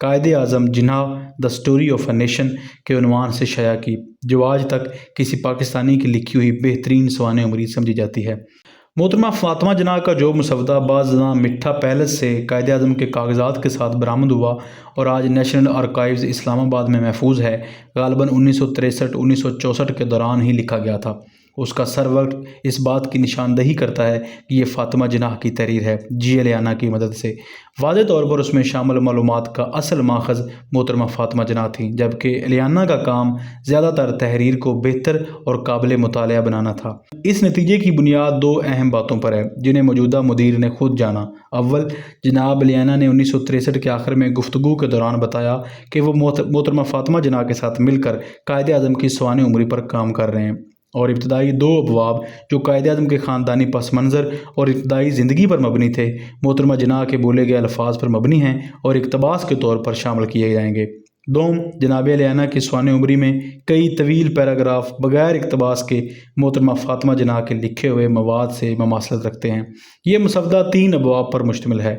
Quaid Azam Jinnah the story of a nation کے عنوان سے شائع کی، جو آج تک کسی پاکستانی کی لکھی ہوئی بہترین سوانح عمری سمجھی جاتی ہے۔ محترمہ فاطمہ جناح کا جو مسودہ بعض مٹھا پیلس سے قائد اعظم کے کاغذات کے ساتھ برآمد ہوا اور آج نیشنل آرکائیوز اسلام آباد میں محفوظ ہے، غالباً 1963-1964 کے دوران ہی لکھا گیا تھا۔ اس کا سر وقت اس بات کی نشاندہی کرتا ہے کہ یہ فاطمہ جناح کی تحریر ہے، جی الیانہ کی مدد سے۔ واضح طور پر اس میں شامل معلومات کا اصل ماخذ محترمہ فاطمہ جناح تھیں، جبکہ الیانہ کا کام زیادہ تر تحریر کو بہتر اور قابل مطالعہ بنانا تھا۔ اس نتیجے کی بنیاد دو اہم باتوں پر ہے، جنہیں موجودہ مدیر نے خود جانا۔ اول، جناب الیانہ نے 1963 کے آخر میں گفتگو کے دوران بتایا کہ وہ محترمہ فاطمہ جناح کے ساتھ مل کر قائد اعظم کی سوانح عمری پر کام کر رہے ہیں، اور ابتدائی دو ابواب جو قائد اعظم کے خاندانی پس منظر اور ابتدائی زندگی پر مبنی تھے، محترمہ جناح کے بولے گئے الفاظ پر مبنی ہیں اور اقتباس کے طور پر شامل کیے جائیں گے۔ دوم، جناب الیانہ کی سوانح عمری میں کئی طویل پیراگراف بغیر اقتباس کے محترمہ فاطمہ جناح کے لکھے ہوئے مواد سے مماثلت رکھتے ہیں۔ یہ مسودہ 3 ابواب پر مشتمل ہے۔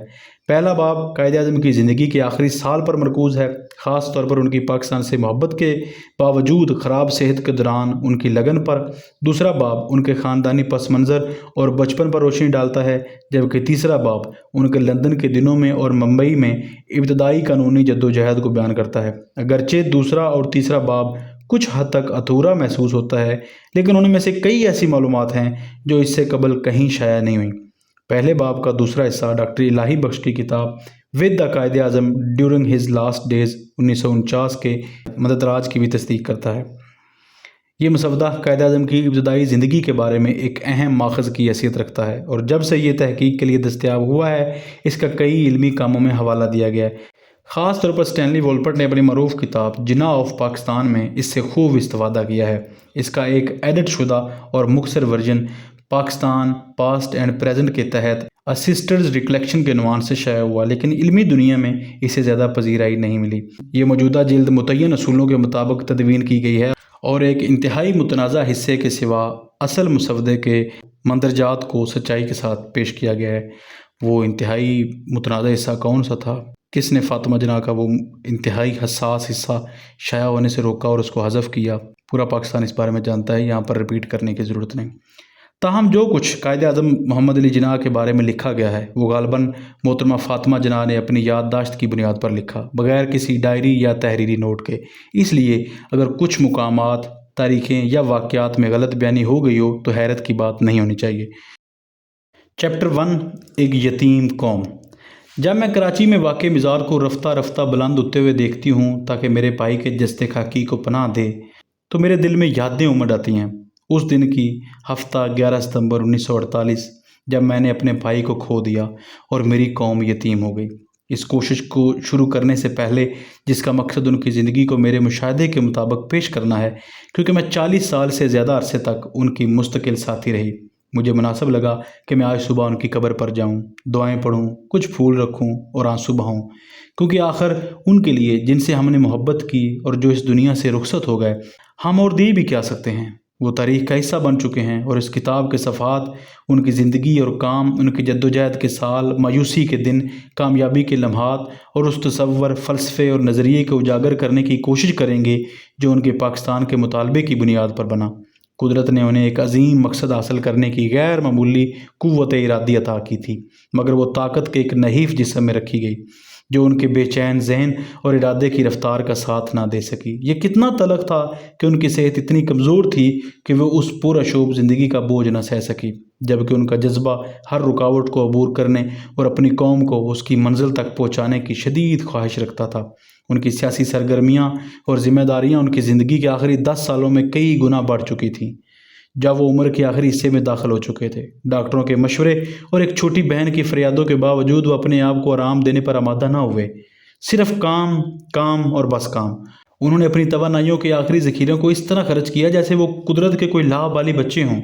پہلا باب قائد اعظم کی زندگی کے آخری سال پر مرکوز ہے، خاص طور پر ان کی پاکستان سے محبت کے باوجود خراب صحت کے دوران ان کی لگن پر۔ دوسرا باب ان کے خاندانی پس منظر اور بچپن پر روشنی ڈالتا ہے، جبکہ تیسرا باب ان کے لندن کے دنوں میں اور ممبئی میں ابتدائی قانونی جدوجہد کو بیان کرتا ہے۔ اگرچہ دوسرا اور تیسرا باب کچھ حد تک ادھورا محسوس ہوتا ہے، لیکن ان میں سے کئی ایسی معلومات ہیں جو اس سے قبل کہیں شائع نہیں ہوئیں۔ پہلے باب کا دوسرا حصہ ڈاکٹر الہی بخش کی کتاب with the Quaid Azam during his last days 1949 کے مددراج کی بھی تصدیق کرتا ہے۔ یہ مسودہ قائد اعظم کی ابتدائی زندگی کے بارے میں ایک اہم ماخذ کی حیثیت رکھتا ہے، اور جب سے یہ تحقیق کے لیے دستیاب ہوا ہے، اس کا کئی علمی کاموں میں حوالہ دیا گیا ہے۔ خاص طور پر اسٹینلی وولپرٹ نے اپنی معروف کتاب جناح آف پاکستان میں اس سے خوب استفادہ کیا ہے۔ اس کا ایک ایڈٹ شدہ اور مختصر version Pakistan past and present کے تحت اسسٹرز ریکلیکشن کے عنوان سے شائع ہوا، لیکن علمی دنیا میں اسے زیادہ پذیرائی نہیں ملی۔ یہ موجودہ جلد متعین اصولوں کے مطابق تدوین کی گئی ہے اور ایک انتہائی متنازع حصے کے سوا اصل مسودے کے مندرجات کو سچائی کے ساتھ پیش کیا گیا ہے۔ وہ انتہائی متنازع حصہ کون سا تھا؟ کس نے فاطمہ جناح کا وہ انتہائی حساس حصہ شائع ہونے سے روکا اور اس کو حذف کیا؟ پورا پاکستان اس بارے میں جانتا ہے، یہاں پر ریپیٹ کرنے کی ضرورت نہیں۔ تاہم جو کچھ قائد اعظم محمد علی جناح کے بارے میں لکھا گیا ہے، وہ غالباً محترمہ فاطمہ جناح نے اپنی یادداشت کی بنیاد پر لکھا، بغیر کسی ڈائری یا تحریری نوٹ کے۔ اس لیے اگر کچھ مقامات، تاریخیں یا واقعات میں غلط بیانی ہو گئی ہو تو حیرت کی بات نہیں ہونی چاہیے۔ چیپٹر 1، ایک یتیم قوم۔ جب میں کراچی میں واقع مزار کو رفتہ رفتہ بلند ہوتے ہوئے دیکھتی ہوں تاکہ میرے بھائی کے جسد خاکی کو پناہ دے، تو میرے دل میں یادیں امڈ آتی ہیں اس دن کی، ہفتہ 11 ستمبر 1948، جب میں نے اپنے بھائی کو کھو دیا اور میری قوم یتیم ہو گئی۔ اس کوشش کو شروع کرنے سے پہلے، جس کا مقصد ان کی زندگی کو میرے مشاہدے کے مطابق پیش کرنا ہے، کیونکہ میں 40 سال سے زیادہ عرصے تک ان کی مستقل ساتھی رہی، مجھے مناسب لگا کہ میں آج صبح ان کی قبر پر جاؤں، دعائیں پڑھوں، کچھ پھول رکھوں اور آنسو بہاؤں، کیونکہ آخر ان کے لیے جن سے ہم نے محبت کی اور جو اس دنیا سے رخصت ہو گئے، ہم اور دے بھی کیا سکتے ہیں؟ وہ تاریخ کا حصہ بن چکے ہیں، اور اس کتاب کے صفحات ان کی زندگی اور کام، ان کی جدوجہد کے سال، مایوسی کے دن، کامیابی کے لمحات اور اس تصور، فلسفے اور نظریے کو اجاگر کرنے کی کوشش کریں گے جو ان کے پاکستان کے مطالبے کی بنیاد پر بنا۔ قدرت نے انہیں ایک عظیم مقصد حاصل کرنے کی غیر معمولی قوت ارادی عطا کی تھی، مگر وہ طاقت کے ایک نحیف جسم میں رکھی گئی جو ان کے بے چین ذہن اور ارادے کی رفتار کا ساتھ نہ دے سکی۔ یہ کتنا تلخ تھا کہ ان کی صحت اتنی کمزور تھی کہ وہ اس پرشوب زندگی کا بوجھ نہ سہ سکی، جبکہ ان کا جذبہ ہر رکاوٹ کو عبور کرنے اور اپنی قوم کو اس کی منزل تک پہنچانے کی شدید خواہش رکھتا تھا۔ ان کی سیاسی سرگرمیاں اور ذمہ داریاں ان کی زندگی کے آخری 10 سالوں میں کئی گنا بڑھ چکی تھیں، جب وہ عمر کے آخری حصے میں داخل ہو چکے تھے۔ ڈاکٹروں کے مشورے اور ایک چھوٹی بہن کی فریادوں کے باوجود وہ اپنے آپ کو آرام دینے پر آمادہ نہ ہوئے، صرف کام، کام اور بس کام۔ انہوں نے اپنی توانائیوں کے آخری ذخیروں کو اس طرح خرچ کیا جیسے وہ قدرت کے کوئی لابالی بچے ہوں۔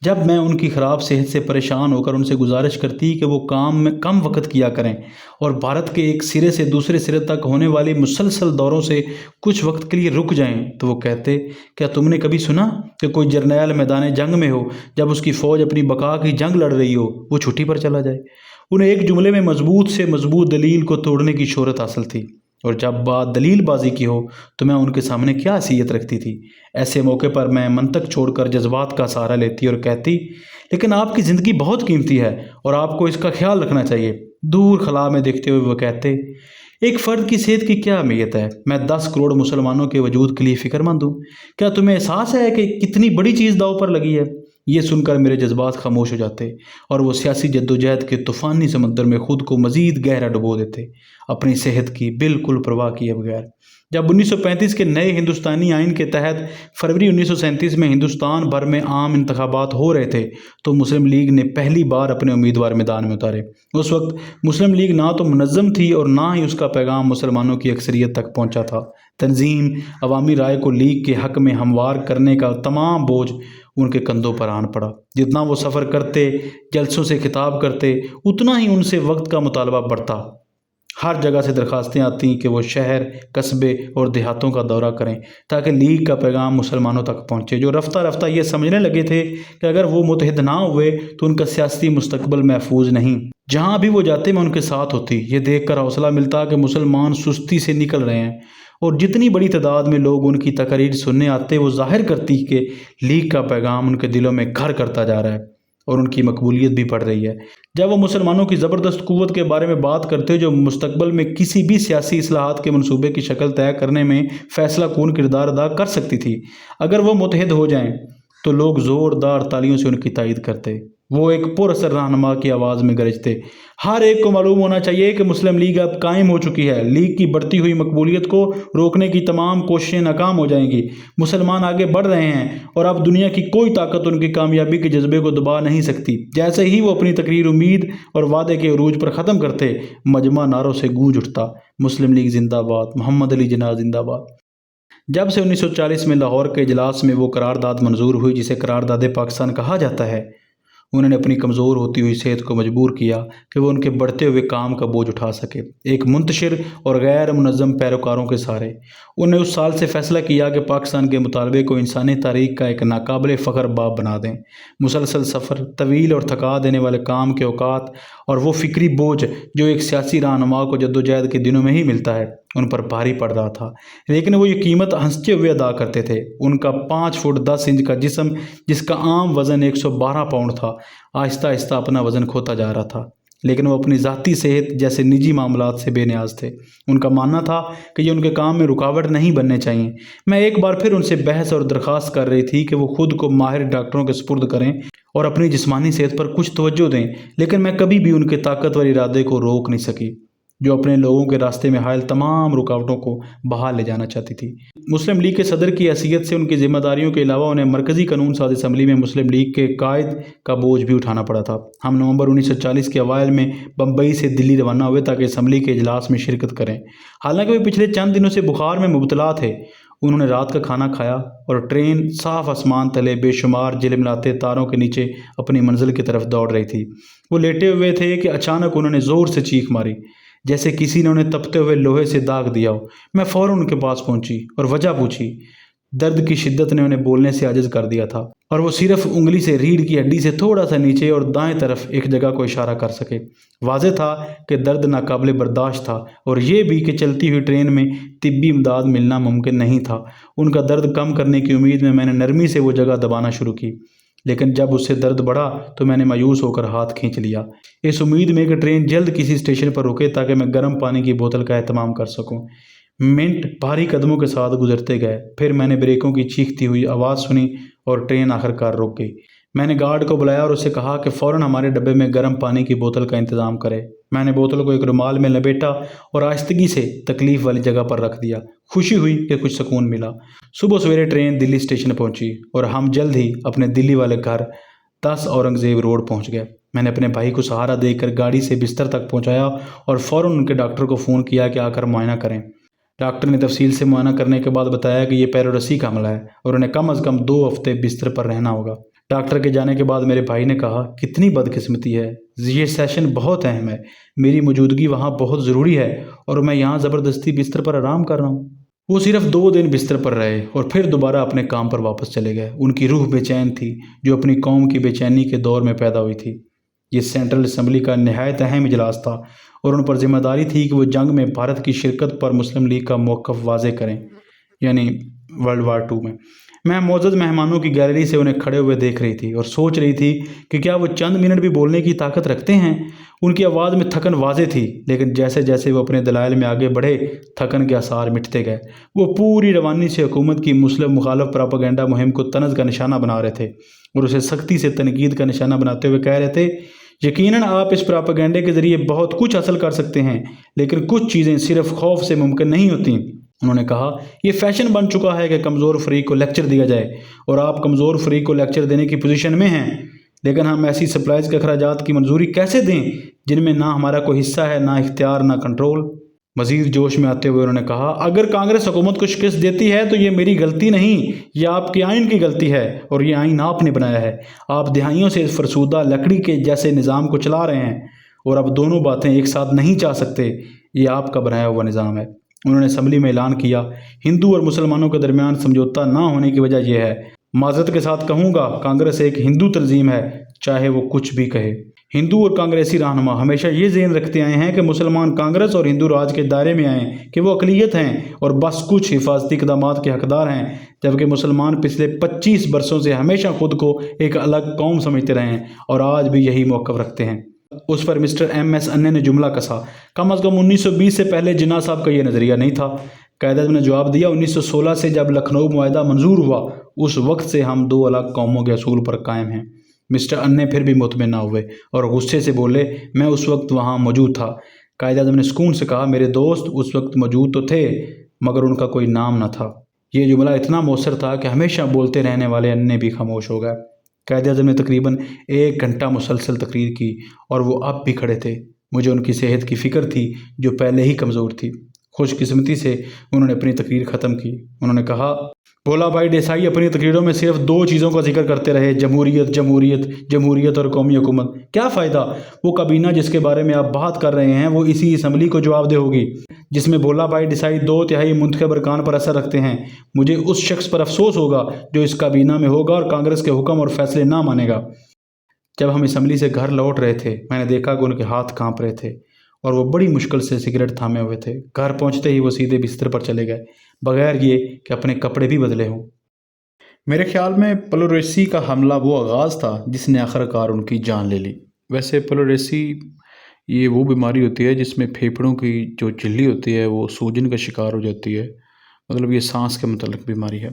جب میں ان کی خراب صحت سے پریشان ہو کر ان سے گزارش کرتی کہ وہ کام میں کم وقت کیا کریں اور بھارت کے ایک سرے سے دوسرے سرے تک ہونے والی مسلسل دوروں سے کچھ وقت کے لیے رک جائیں، تو وہ کہتے، کیا تم نے کبھی سنا کہ کوئی جرنیل میدان جنگ میں ہو، جب اس کی فوج اپنی بقا کی جنگ لڑ رہی ہو، وہ چھٹی پر چلا جائے؟ انہیں ایک جملے میں مضبوط سے مضبوط دلیل کو توڑنے کی شہرت حاصل تھی۔ اور جب بات دلیل بازی کی ہو تو میں ان کے سامنے کیا حیثیت رکھتی تھی۔ ایسے موقع پر میں منطق چھوڑ کر جذبات کا سہارا لیتی اور کہتی لیکن آپ کی زندگی بہت قیمتی ہے اور آپ کو اس کا خیال رکھنا چاہیے۔ دور خلا میں دیکھتے ہوئے وہ کہتے ایک فرد کی صحت کی کیا اہمیت ہے؟ میں 10 کروڑ مسلمانوں کے وجود کے لیے فکر مند ہوں۔ کیا تمہیں احساس ہے کہ کتنی بڑی چیز داؤ پر لگی ہے؟ یہ سن کر میرے جذبات خاموش ہو جاتے اور وہ سیاسی جدوجہد کے طوفانی سمندر میں خود کو مزید گہرا ڈبو دیتے، اپنی صحت کی بالکل پرواہ کیے بغیر۔ جب 1935 کے نئے ہندوستانی آئین کے تحت فروری 1937 میں ہندوستان بھر میں عام انتخابات ہو رہے تھے تو مسلم لیگ نے پہلی بار اپنے امیدوار میدان میں اتارے۔ اس وقت مسلم لیگ نہ تو منظم تھی اور نہ ہی اس کا پیغام مسلمانوں کی اکثریت تک پہنچا تھا۔ تنظیم عوامی رائے کو لیگ کے حق میں ہموار کرنے کا تمام بوجھ ان کے کندھوں پر آن پڑا۔ جتنا وہ سفر کرتے، جلسوں سے خطاب کرتے، اتنا ہی ان سے وقت کا مطالبہ بڑھتا۔ ہر جگہ سے درخواستیں آتی کہ وہ شہر، قصبے اور دیہاتوں کا دورہ کریں تاکہ لیگ کا پیغام مسلمانوں تک پہنچے، جو رفتہ رفتہ یہ سمجھنے لگے تھے کہ اگر وہ متحد نہ ہوئے تو ان کا سیاسی مستقبل محفوظ نہیں۔ جہاں بھی وہ جاتے میں ان کے ساتھ ہوتی۔ یہ دیکھ کر حوصلہ ملتا کہ مسلمان سستی سے نکل رہے ہیں، اور جتنی بڑی تعداد میں لوگ ان کی تقاریر سننے آتے وہ ظاہر کرتی کہ لیگ کا پیغام ان کے دلوں میں گھر کرتا جا رہا ہے اور ان کی مقبولیت بھی بڑھ رہی ہے۔ جب وہ مسلمانوں کی زبردست قوت کے بارے میں بات کرتے جو مستقبل میں کسی بھی سیاسی اصلاحات کے منصوبے کی شکل طے کرنے میں فیصلہ کن کردار ادا کر سکتی تھی، اگر وہ متحد ہو جائیں تو لوگ زوردار تالیوں سے ان کی تائید کرتے۔ وہ ایک پر اثر رہنما کی آواز میں گرجتے، ہر ایک کو معلوم ہونا چاہیے کہ مسلم لیگ اب قائم ہو چکی ہے۔ لیگ کی بڑھتی ہوئی مقبولیت کو روکنے کی تمام کوششیں ناکام ہو جائیں گی۔ مسلمان آگے بڑھ رہے ہیں اور اب دنیا کی کوئی طاقت ان کی کامیابی کے جذبے کو دبا نہیں سکتی۔ جیسے ہی وہ اپنی تقریر امید اور وعدے کے عروج پر ختم کرتے، مجمع نعروں سے گونج اٹھتا، مسلم لیگ زندہ باد، محمد علی جناح زندہ باد۔ جب سے 1940 میں لاہور کے اجلاس میں وہ قرارداد منظور ہوئی جسے قرارداد پاکستان کہا جاتا ہے، انہوں نے اپنی کمزور ہوتی ہوئی صحت کو مجبور کیا کہ وہ ان کے بڑھتے ہوئے کام کا بوجھ اٹھا سکے، ایک منتشر اور غیر منظم پیروکاروں کے سہارے۔ انہوں نے اس سال سے فیصلہ کیا کہ پاکستان کے مطالبے کو انسانی تاریخ کا ایک ناقابل فخر باب بنا دیں۔ مسلسل سفر، طویل اور تھکا دینے والے کام کے اوقات اور وہ فکری بوجھ جو ایک سیاسی رہنما کو جدوجہد کے دنوں میں ہی ملتا ہے، ان پر بھاری پڑ رہا تھا، لیکن وہ یہ قیمت ہنستے ہوئے ادا کرتے تھے۔ ان کا 5 فٹ 10 انچ کا جسم، جس کا عام وزن 112 پاؤنڈ تھا، آہستہ آہستہ اپنا وزن کھوتا جا رہا تھا، لیکن وہ اپنی ذاتی صحت جیسے نجی معاملات سے بے نیاز تھے۔ ان کا ماننا تھا کہ یہ ان کے کام میں رکاوٹ نہیں بننے چاہیے۔ میں ایک بار پھر ان سے بحث اور درخواست کر رہی تھی کہ وہ خود کو ماہر ڈاکٹروں کے سپرد کریں اور اپنی جسمانی صحت پر کچھ توجہ دیں، لیکن میں کبھی بھی ان کے طاقتور ارادے کو روک نہیں سکی، جو اپنے لوگوں کے راستے میں حائل تمام رکاوٹوں کو بحال لے جانا چاہتی تھی۔ مسلم لیگ کے صدر کی حیثیت سے ان کی ذمہ داریوں کے علاوہ انہیں مرکزی قانون ساز اسمبلی میں مسلم لیگ کے قائد کا بوجھ بھی اٹھانا پڑا تھا۔ ہم نومبر 1940 کے اوائل میں بمبئی سے دلی روانہ ہوئے تاکہ اسمبلی کے اجلاس میں شرکت کریں۔ حالانکہ وہ پچھلے چند دنوں سے بخار میں مبتلا تھے، انہوں نے رات کا کھانا کھایا اور ٹرین صاف آسمان تلے بے شمار جھلملاتے تاروں کے نیچے اپنی منزل کی طرف دوڑ رہی تھی۔ وہ لیٹے ہوئے تھے کہ اچانک انہوں نے زور سے چیخ ماری، جیسے کسی نے انہیں تپتے ہوئے لوہے سے داغ دیا ہو۔ میں فوراً ان کے پاس پہنچی اور وجہ پوچھی۔ درد کی شدت نے انہیں بولنے سے عاجز کر دیا تھا اور وہ صرف انگلی سے ریڑھ کی ہڈی سے تھوڑا سا نیچے اور دائیں طرف ایک جگہ کو اشارہ کر سکے۔ واضح تھا کہ درد ناقابل برداشت تھا اور یہ بھی کہ چلتی ہوئی ٹرین میں طبی امداد ملنا ممکن نہیں تھا۔ ان کا درد کم کرنے کی امید میں نے نرمی سے وہ جگہ دبانا شروع کی، لیکن جب اس سے درد بڑھا تو میں نے مایوس ہو کر ہاتھ کھینچ لیا، اس امید میں کہ ٹرین جلد کسی اسٹیشن پر رکے تاکہ میں گرم پانی کی بوتل کا اہتمام کر سکوں۔ منٹ بھاری قدموں کے ساتھ گزرتے گئے، پھر میں نے بریکوں کی چیختی ہوئی آواز سنی اور ٹرین آخر کار رک گئی۔ میں نے گارڈ کو بلایا اور اسے کہا کہ فوراً ہمارے ڈبے میں گرم پانی کی بوتل کا انتظام کرے۔ میں نے بوتل کو ایک رومال میں لپیٹا اور آہستگی سے تکلیف والی جگہ پر رکھ دیا۔ خوشی ہوئی کہ کچھ سکون ملا۔ صبح سویرے ٹرین دلی اسٹیشن پہنچی اور ہم جلد ہی اپنے دلی والے گھر 10 اورنگزیب روڈ پہنچ گئے۔ میں نے اپنے بھائی کو سہارا دے کر گاڑی سے بستر تک پہنچایا اور فوراً ان کے ڈاکٹر کو فون کیا کہ آ کر معائنہ کریں۔ ڈاکٹر نے تفصیل سے معائنہ کرنے کے بعد بتایا کہ یہ پیرو رسی کا حملہ ہے اور انہیں کم از کم 2 ہفتے بستر پر رہنا ہوگا۔ ڈاکٹر کے جانے کے بعد میرے بھائی نے کہا، کتنی بدقسمتی ہے، یہ سیشن بہت اہم ہے، میری موجودگی وہاں بہت ضروری ہے اور میں یہاں زبردستی بستر پر آرام کر رہا ہوں۔ وہ صرف 2 دن بستر پر رہے اور پھر دوبارہ اپنے کام پر واپس چلے گئے۔ ان کی روح بے چین تھی، جو اپنی قوم کی بے چینی کے دور میں پیدا ہوئی تھی۔ یہ سینٹرل اسمبلی کا نہایت اہم اجلاس تھا اور ان پر ذمہ داری تھی کہ وہ جنگ میں بھارت کی شرکت پر مسلم لیگ کا موقف واضح کریں، یعنی ورلڈ وار 2 میں۔ میں معزز مہمانوں کی گیلری سے انہیں کھڑے ہوئے دیکھ رہی تھی اور سوچ رہی تھی کہ کیا وہ چند منٹ بھی بولنے کی طاقت رکھتے ہیں۔ ان کی آواز میں تھکن واضح تھی، لیکن جیسے جیسے وہ اپنے دلائل میں آگے بڑھے تھکن کے آثار مٹتے گئے۔ وہ پوری روانی سے حکومت کی مسلم مخالف پراپیگنڈا مہم کو طنز کا نشانہ بنا رہے تھے اور اسے سختی سے تنقید کا نشانہ بناتے ہوئے کہہ رہے تھے، یقیناً آپ اس پراپیگنڈے کے ذریعے بہت کچھ حاصل کر سکتے ہیں، لیکن کچھ چیزیں صرف خوف سے ممکن نہیں ہوتیں۔ انہوں نے کہا، یہ فیشن بن چکا ہے کہ کمزور فریق کو لیکچر دیا جائے، اور آپ کمزور فریق کو لیکچر دینے کی پوزیشن میں ہیں، لیکن ہم ایسی سپلائز کے اخراجات کی منظوری کیسے دیں جن میں نہ ہمارا کوئی حصہ ہے، نہ اختیار، نہ کنٹرول۔ مزید جوش میں آتے ہوئے انہوں نے کہا، اگر کانگریس حکومت کو شکست دیتی ہے تو یہ میری غلطی نہیں، یہ آپ کے آئین کی غلطی ہے، اور یہ آئین آپ نے بنایا ہے۔ آپ دہائیوں سے اس فرسودہ لکڑی کے جیسے نظام کو چلا رہے ہیں، اور اب دونوں باتیں ایک ساتھ نہیں چاہ سکتے۔ یہ آپ کا بنایا ہوا نظام ہے۔ انہوں نے اسمبلی میں اعلان کیا، ہندو اور مسلمانوں کے درمیان سمجھوتہ نہ ہونے کی وجہ یہ ہے، معذرت کے ساتھ کہوں گا، کانگریس ایک ہندو تنظیم ہے، چاہے وہ کچھ بھی کہے۔ ہندو اور کانگریسی رہنما ہمیشہ یہ ذہن رکھتے آئے ہیں کہ مسلمان کانگریس اور ہندو راج کے دائرے میں آئیں کہ وہ اقلیت ہیں اور بس کچھ حفاظتی اقدامات کے حقدار ہیں، جبکہ مسلمان پچھلے 25 برسوں سے ہمیشہ خود کو ایک الگ قوم سمجھتے رہے ہیں اور آج بھی یہی موقف رکھتے ہیں۔ اس پر مسٹر ایم ایس انے نے جملہ کسا، کم از کم 1920 سے پہلے جناح صاحب کا یہ نظریہ نہیں تھا۔ قائد-اعظم نے جواب دیا، 1916 سے جب لکھنؤ معاہدہ منظور ہوا، اس وقت سے ہم دو الگ قوموں کے اصول پر قائم ہیں۔ مسٹر انے پھر بھی مطمئن نہ ہوئے اور غصے سے بولے، میں اس وقت وہاں موجود تھا۔ قائد-اعظم نے سکون سے کہا، میرے دوست اس وقت موجود تو تھے، مگر ان کا کوئی نام نہ تھا۔ یہ جملہ اتنا مؤثر تھا کہ ہمیشہ بولتے رہنے والے انے بھی خاموش ہو گئے۔ قائد-اعظم نے تقریباً 1 گھنٹہ مسلسل تقریر کی اور وہ اب بھی کھڑے تھے۔ مجھے ان کی صحت کی فکر تھی جو پہلے ہی کمزور تھی۔ خوش قسمتی سے انہوں نے اپنی تقریر ختم کی۔ انہوں نے کہا، بھولا بھائی دیسائی اپنی تقریروں میں صرف 2 چیزوں کا ذکر کرتے رہے، جمہوریت، جمہوریت، جمہوریت اور قومی حکومت۔ کیا فائدہ؟ وہ کابینہ جس کے بارے میں آپ بات کر رہے ہیں وہ اسی اسمبلی کو جواب دہ ہوگی، جس میں بھولا بھائی دیسائی 2/3 منتخب ارکان پر اثر رکھتے ہیں۔ مجھے اس شخص پر افسوس ہوگا جو اس کابینہ میں ہوگا اور کانگریس کے حکم اور فیصلے نہ مانے گا۔ جب ہم اسمبلی سے گھر لوٹ رہے تھے، میں نے دیکھا کہ ان کے ہاتھ کانپ رہے تھے اور وہ بڑی مشکل سے سگریٹ تھامے ہوئے تھے۔ گھر پہنچتے ہی وہ سیدھے بستر پر چلے گئے، بغیر یہ کہ اپنے کپڑے بھی بدلے ہوں۔ میرے خیال میں پلوریسی کا حملہ وہ آغاز تھا جس نے آخرکار ان کی جان لے لی۔ ویسے پلوریسی یہ وہ بیماری ہوتی ہے جس میں پھیپھڑوں کی جو جھلی ہوتی ہے وہ سوجن کا شکار ہو جاتی ہے، مطلب یہ سانس کے متعلق بیماری ہے۔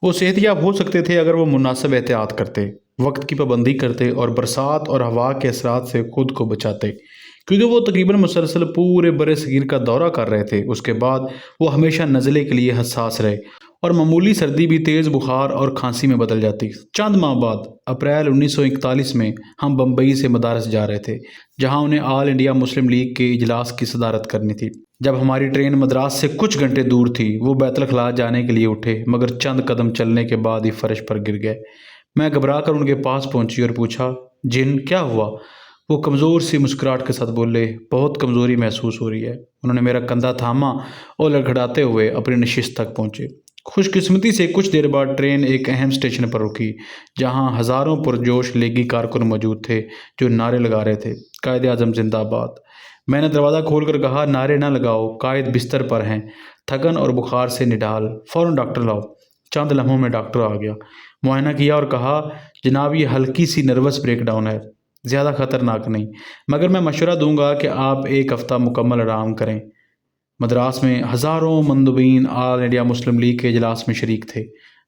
وہ صحت یاب ہو سکتے تھے اگر وہ مناسب احتیاط کرتے، وقت کی پابندی کرتے اور برسات اور ہوا کے اثرات سے خود کو بچاتے، کیونکہ وہ تقریباً مسلسل پورے برِ صغیر کا دورہ کر رہے تھے۔ اس کے بعد وہ ہمیشہ نزلے کے لیے حساس رہے اور معمولی سردی بھی تیز بخار اور کھانسی میں بدل جاتی۔ چند ماہ بعد اپریل 1941 میں ہم بمبئی سے مدارس جا رہے تھے، جہاں انہیں آل انڈیا مسلم لیگ کے اجلاس کی صدارت کرنی تھی۔ جب ہماری ٹرین مدراس سے کچھ گھنٹے دور تھی، وہ بیت الخلاء جانے کے لیے اٹھے، مگر چند قدم چلنے کے بعد ہی فرش پر گر گئے۔ میں گھبرا کر ان کے پاس پہنچی اور پوچھا، جن کیا ہوا؟ وہ کمزور سی مسکراہٹ کے ساتھ بولے، بہت کمزوری محسوس ہو رہی ہے۔ انہوں نے میرا کندھا تھاما اور لڑکھڑاتے ہوئے اپنی نشست تک پہنچے۔ خوش قسمتی سے کچھ دیر بعد ٹرین ایک اہم اسٹیشن پر رکی، جہاں ہزاروں پرجوش لیگی کارکن موجود تھے جو نعرے لگا رہے تھے، قائد اعظم زندہ باد۔ میں نے دروازہ کھول کر کہا، نعرے نہ لگاؤ، قائد بستر پر ہیں، تھکن اور بخار سے نڈال، فوراً ڈاکٹر لاؤ۔ چند لمحوں میں ڈاکٹر آ گیا، معائنہ کیا اور کہا، جناب یہ ہلکی سی نروس بریک ڈاؤن ہے، زیادہ خطرناک نہیں، مگر میں مشورہ دوں گا کہ آپ 1 ہفتہ مکمل آرام کریں۔ مدراس میں ہزاروں مندوبین آل انڈیا مسلم لیگ کے اجلاس میں شریک تھے۔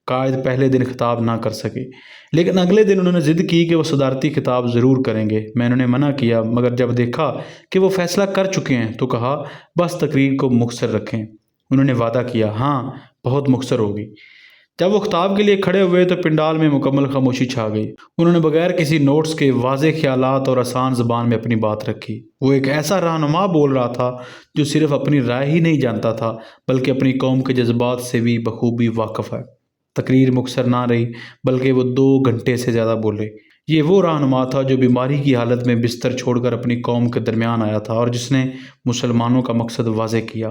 قائد پہلے دن خطاب نہ کر سکے، لیکن اگلے دن انہوں نے ضد کی کہ وہ صدارتی خطاب ضرور کریں گے۔ میں انہوں نے منع کیا، مگر جب دیکھا کہ وہ فیصلہ کر چکے ہیں تو کہا، بس تقریر کو مختصر رکھیں۔ انہوں نے وعدہ کیا، ہاں بہت مختصر ہوگی۔ جب وہ خطاب کے لیے کھڑے ہوئے تو پنڈال میں مکمل خاموشی چھا گئی۔ انہوں نے بغیر کسی نوٹس کے واضح خیالات اور آسان زبان میں اپنی بات رکھی۔ وہ ایک ایسا رہنما بول رہا تھا جو صرف اپنی رائے ہی نہیں جانتا تھا بلکہ اپنی قوم کے جذبات سے بھی بخوبی واقف ہے۔ تقریر مختصر نہ رہی بلکہ وہ 2 گھنٹے سے زیادہ بولے۔ یہ وہ رہنما تھا جو بیماری کی حالت میں بستر چھوڑ کر اپنی قوم کے درمیان آیا تھا اور جس نے مسلمانوں کا مقصد واضح کیا۔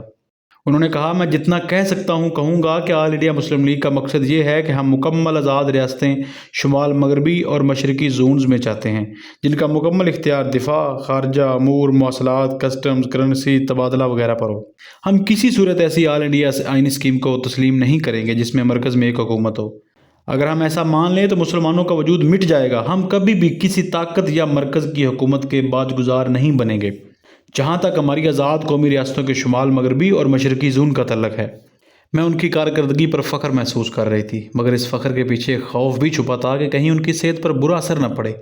انہوں نے کہا، میں جتنا کہہ سکتا ہوں کہوں گا کہ آل انڈیا مسلم لیگ کا مقصد یہ ہے کہ ہم مکمل آزاد ریاستیں شمال مغربی اور مشرقی زونز میں چاہتے ہیں، جن کا مکمل اختیار دفاع، خارجہ امور، مواصلات، کسٹمز، کرنسی، تبادلہ وغیرہ پر ہو۔ ہم کسی صورت ایسی آل انڈیا آئینی اسکیم کو تسلیم نہیں کریں گے جس میں مرکز میں ایک حکومت ہو۔ اگر ہم ایسا مان لیں تو مسلمانوں کا وجود مٹ جائے گا۔ ہم کبھی بھی کسی طاقت یا مرکز کی حکومت کے باج گزار نہیں بنیں گے۔ جہاں تک ہماری آزاد قومی ریاستوں کے شمال مغربی اور مشرقی زون کا تعلق ہے، میں ان کی کارکردگی پر فخر محسوس کر رہی تھی، مگر اس فخر کے پیچھے ایک خوف بھی چھپا تھا کہ کہیں ان کی صحت پر برا اثر نہ پڑے۔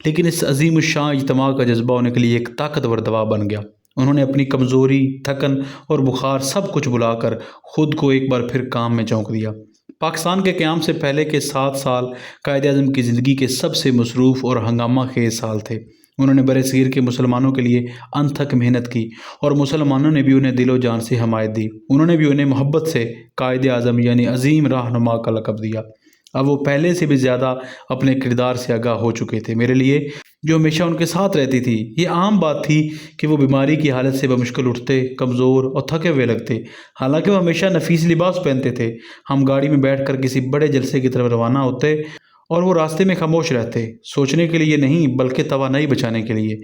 لیکن اس عظیم الشان اجتماع کا جذبہ ان کے لیے ایک طاقتور دوا بن گیا۔ انہوں نے اپنی کمزوری، تھکن اور بخار سب کچھ بلا کر خود کو ایک بار پھر کام میں جھونک دیا۔ پاکستان کے قیام سے پہلے کے 7 سال قائد اعظم کی زندگی کے سب سے مصروف اور ہنگامہ خیز سال تھے۔ انہوں نے برصغیر کے مسلمانوں کے لیے انتھک محنت کی اور مسلمانوں نے بھی انہیں دل و جان سے حمایت دی۔ انہوں نے بھی انہیں محبت سے قائد اعظم یعنی عظیم رہنما کا لقب دیا۔ اب وہ پہلے سے بھی زیادہ اپنے کردار سے آگاہ ہو چکے تھے۔ میرے لیے جو ہمیشہ ان کے ساتھ رہتی تھی، یہ عام بات تھی کہ وہ بیماری کی حالت سے بمشکل اٹھتے، کمزور اور تھکے ہوئے لگتے، حالانکہ وہ ہمیشہ نفیس لباس پہنتے تھے۔ ہم گاڑی میں بیٹھ کر کسی بڑے جلسے کی طرف روانہ ہوتے اور وہ راستے میں خاموش رہتے، سوچنے کے لیے نہیں بلکہ توانائی بچانے کے لیے۔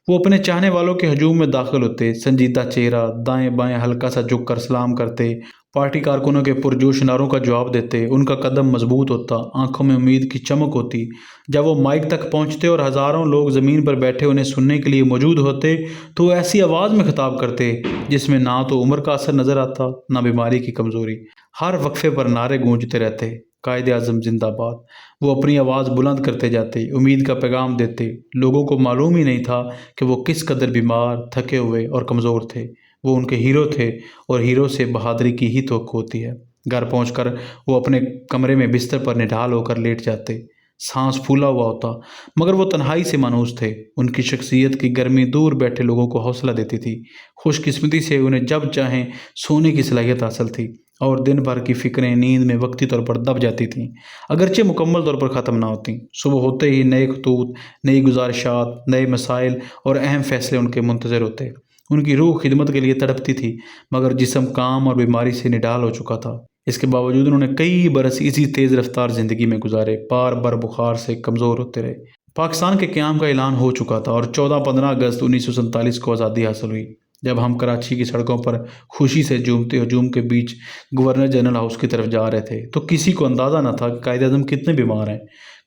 وہ اپنے چاہنے والوں کے ہجوم میں داخل ہوتے، سنجیدہ چہرہ، دائیں بائیں ہلکا سا جھک کر سلام کرتے، پارٹی کارکنوں کے پرجوش نعروں کا جواب دیتے۔ ان کا قدم مضبوط ہوتا، آنکھوں میں امید کی چمک ہوتی۔ جب وہ مائک تک پہنچتے اور ہزاروں لوگ زمین پر بیٹھے انہیں سننے کے لیے موجود ہوتے تو وہ ایسی آواز میں خطاب کرتے جس میں نہ تو عمر کا اثر نظر آتا، نہ بیماری کی کمزوری۔ ہر وقفے پر نعرے گونجتے رہتے، قائد اعظم زندہ باد۔ وہ اپنی آواز بلند کرتے جاتے، امید کا پیغام دیتے۔ لوگوں کو معلوم ہی نہیں تھا کہ وہ کس قدر بیمار، تھکے ہوئے اور کمزور تھے۔ وہ ان کے ہیرو تھے اور ہیرو سے بہادری کی ہی توقع ہوتی ہے۔ گھر پہنچ کر وہ اپنے کمرے میں بستر پر نڈھال ہو کر لیٹ جاتے، سانس پھولا ہوا ہوتا، مگر وہ تنہائی سے مانوس تھے۔ ان کی شخصیت کی گرمی دور بیٹھے لوگوں کو حوصلہ دیتی تھی۔ خوش قسمتی سے انہیں جب چاہیں سونے کی صلاحیت حاصل تھی اور دن بھر کی فکریں نیند میں وقتی طور پر دب جاتی تھیں، اگرچہ مکمل طور پر ختم نہ ہوتیں۔ صبح ہوتے ہی نئے خطوط، نئی گزارشات، نئے مسائل اور اہم فیصلے ان کے منتظر ہوتے۔ ان کی روح خدمت کے لیے تڑپتی تھی، مگر جسم کام اور بیماری سے نڈال ہو چکا تھا۔ اس کے باوجود انہوں نے کئی برس اسی تیز رفتار زندگی میں گزارے، بار بار بخار سے کمزور ہوتے رہے۔ پاکستان کے قیام کا اعلان ہو چکا تھا اور 14-15 اگست 1947 کو آزادی حاصل ہوئی۔ جب ہم کراچی کی سڑکوں پر خوشی سے جھومتے ہجوم کے بیچ گورنر جنرل ہاؤس کی طرف جا رہے تھے تو کسی کو اندازہ نہ تھا کہ قائد اعظم کتنے بیمار ہیں۔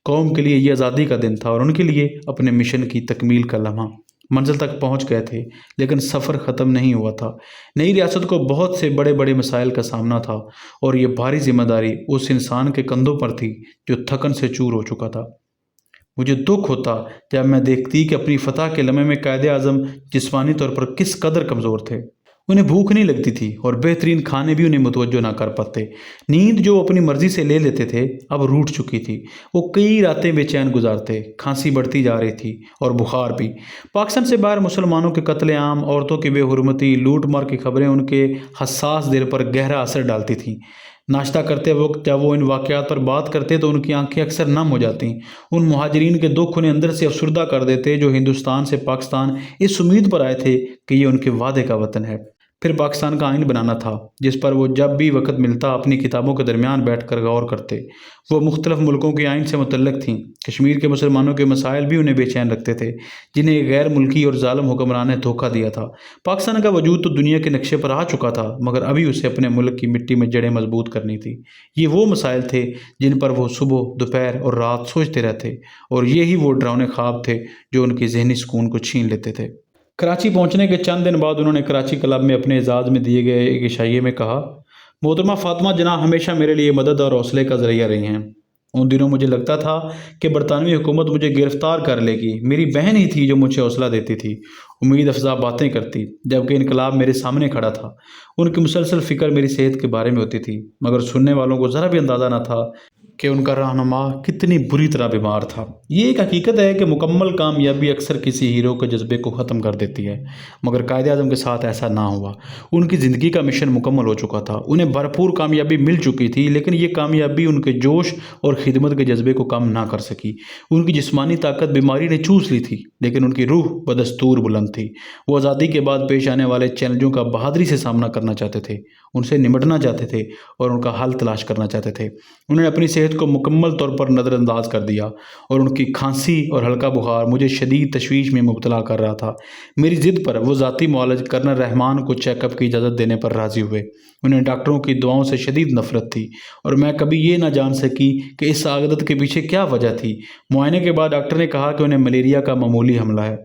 قوم کے لیے یہ آزادی کا دن تھا اور ان کے لیے اپنے مشن کی تکمیل کا لمحہ۔ منزل تک پہنچ گئے تھے لیکن سفر ختم نہیں ہوا تھا۔ نئی ریاست کو بہت سے بڑے بڑے مسائل کا سامنا تھا اور یہ بھاری ذمہ داری اس انسان کے کندھوں پر تھی جو تھکن سے چور ہو چکا تھا۔ مجھے دکھ ہوتا جب میں دیکھتی کہ اپنی فتح کے لمحے میں قائد اعظم جسمانی طور پر کس قدر کمزور تھے۔ انہیں بھوک نہیں لگتی تھی اور بہترین کھانے بھی انہیں متوجہ نہ کر پاتے۔ نیند جو اپنی مرضی سے لے لیتے تھے اب روٹھ چکی تھی۔ وہ کئی راتیں بے چین گزارتے، کھانسی بڑھتی جا رہی تھی اور بخار بھی۔ پاکستان سے باہر مسلمانوں کے قتل عام، عورتوں کی بے حرمتی، لوٹ مار کی خبریں ان کے حساس دل پر گہرا اثر ڈالتی تھیں۔ ناشتہ کرتے وقت جب وہ ان واقعات پر بات کرتے تو ان کی آنکھیں اکثر نم ہو جاتیں۔ ان مہاجرین کے دکھ انہیں اندر سے افسردہ کر دیتے جو ہندوستان سے پاکستان اس امید پر آئے تھے کہ یہ ان کے وعدے کا وطن ہے۔ پھر پاکستان کا آئین بنانا تھا جس پر وہ جب بھی وقت ملتا اپنی کتابوں کے درمیان بیٹھ کر غور کرتے۔ وہ مختلف ملکوں کے آئین سے متعلق تھیں۔ کشمیر کے مسلمانوں کے مسائل بھی انہیں بے چین رکھتے تھے جنہیں غیر ملکی اور ظالم حکمران نے دھوکہ دیا تھا۔ پاکستان کا وجود تو دنیا کے نقشے پر آ چکا تھا مگر ابھی اسے اپنے ملک کی مٹی میں جڑیں مضبوط کرنی تھی۔ یہ وہ مسائل تھے جن پر وہ صبح، دوپہر اور رات سوچتے رہتے اور یہی وہ ڈراؤنے خواب تھے جو ان کے ذہنی سکون کو چھین لیتے تھے۔ کراچی پہنچنے کے چند دن بعد انہوں نے کراچی کلب میں اپنے اعزاز میں دیے گئے ایک عشائیے میں کہا، محترمہ فاطمہ جناح ہمیشہ میرے لیے مدد اور حوصلے کا ذریعہ رہی ہیں۔ ان دنوں مجھے لگتا تھا کہ برطانوی حکومت مجھے گرفتار کر لے گی۔ میری بہن ہی تھی جو مجھے حوصلہ دیتی تھی، امید افزا باتیں کرتی، جبکہ انقلاب میرے سامنے کھڑا تھا۔ ان کی مسلسل فکر میری صحت کے بارے میں ہوتی تھی، مگر سننے والوں کو ذرا بھی اندازہ نہ تھا کہ ان کا رہنما کتنی بری طرح بیمار تھا۔ یہ ایک حقیقت ہے کہ مکمل کامیابی اکثر کسی ہیرو کے جذبے کو ختم کر دیتی ہے، مگر قائد اعظم کے ساتھ ایسا نہ ہوا۔ ان کی زندگی کا مشن مکمل ہو چکا تھا، انہیں بھرپور کامیابی مل چکی تھی، لیکن یہ کامیابی ان کے جوش اور خدمت کے جذبے کو کم نہ کر سکی۔ ان کی جسمانی طاقت بیماری نے چوس لی تھی لیکن ان کی روح بدستور بلند تھی۔ وہ آزادی کے بعد پیش آنے والے چیلنجوں کا بہادری سے سامنا کرنا چاہتے تھے۔ ان سے نمٹنا چاہتے تھے اور ان کا حل تلاش کرنا چاہتے تھے۔ انہوں نے اپنی صحت کو مکمل طور پر نظر انداز کر دیا اور ان کی کھانسی اور ہلکا بخار مجھے شدید تشویش میں مبتلا کر رہا تھا۔ میری ضد پر وہ ذاتی معالج کرنل رحمان کو چیک اپ کی اجازت دینے پر راضی ہوئے۔ انہیں ڈاکٹروں کی دعاؤں سے شدید نفرت تھی اور میں کبھی یہ نہ جان سکی کہ اس عادت کے پیچھے کیا وجہ تھی۔ معائنے کے بعد ڈاکٹر نے کہا کہ انہیں ملیریا کا معمولی حملہ ہے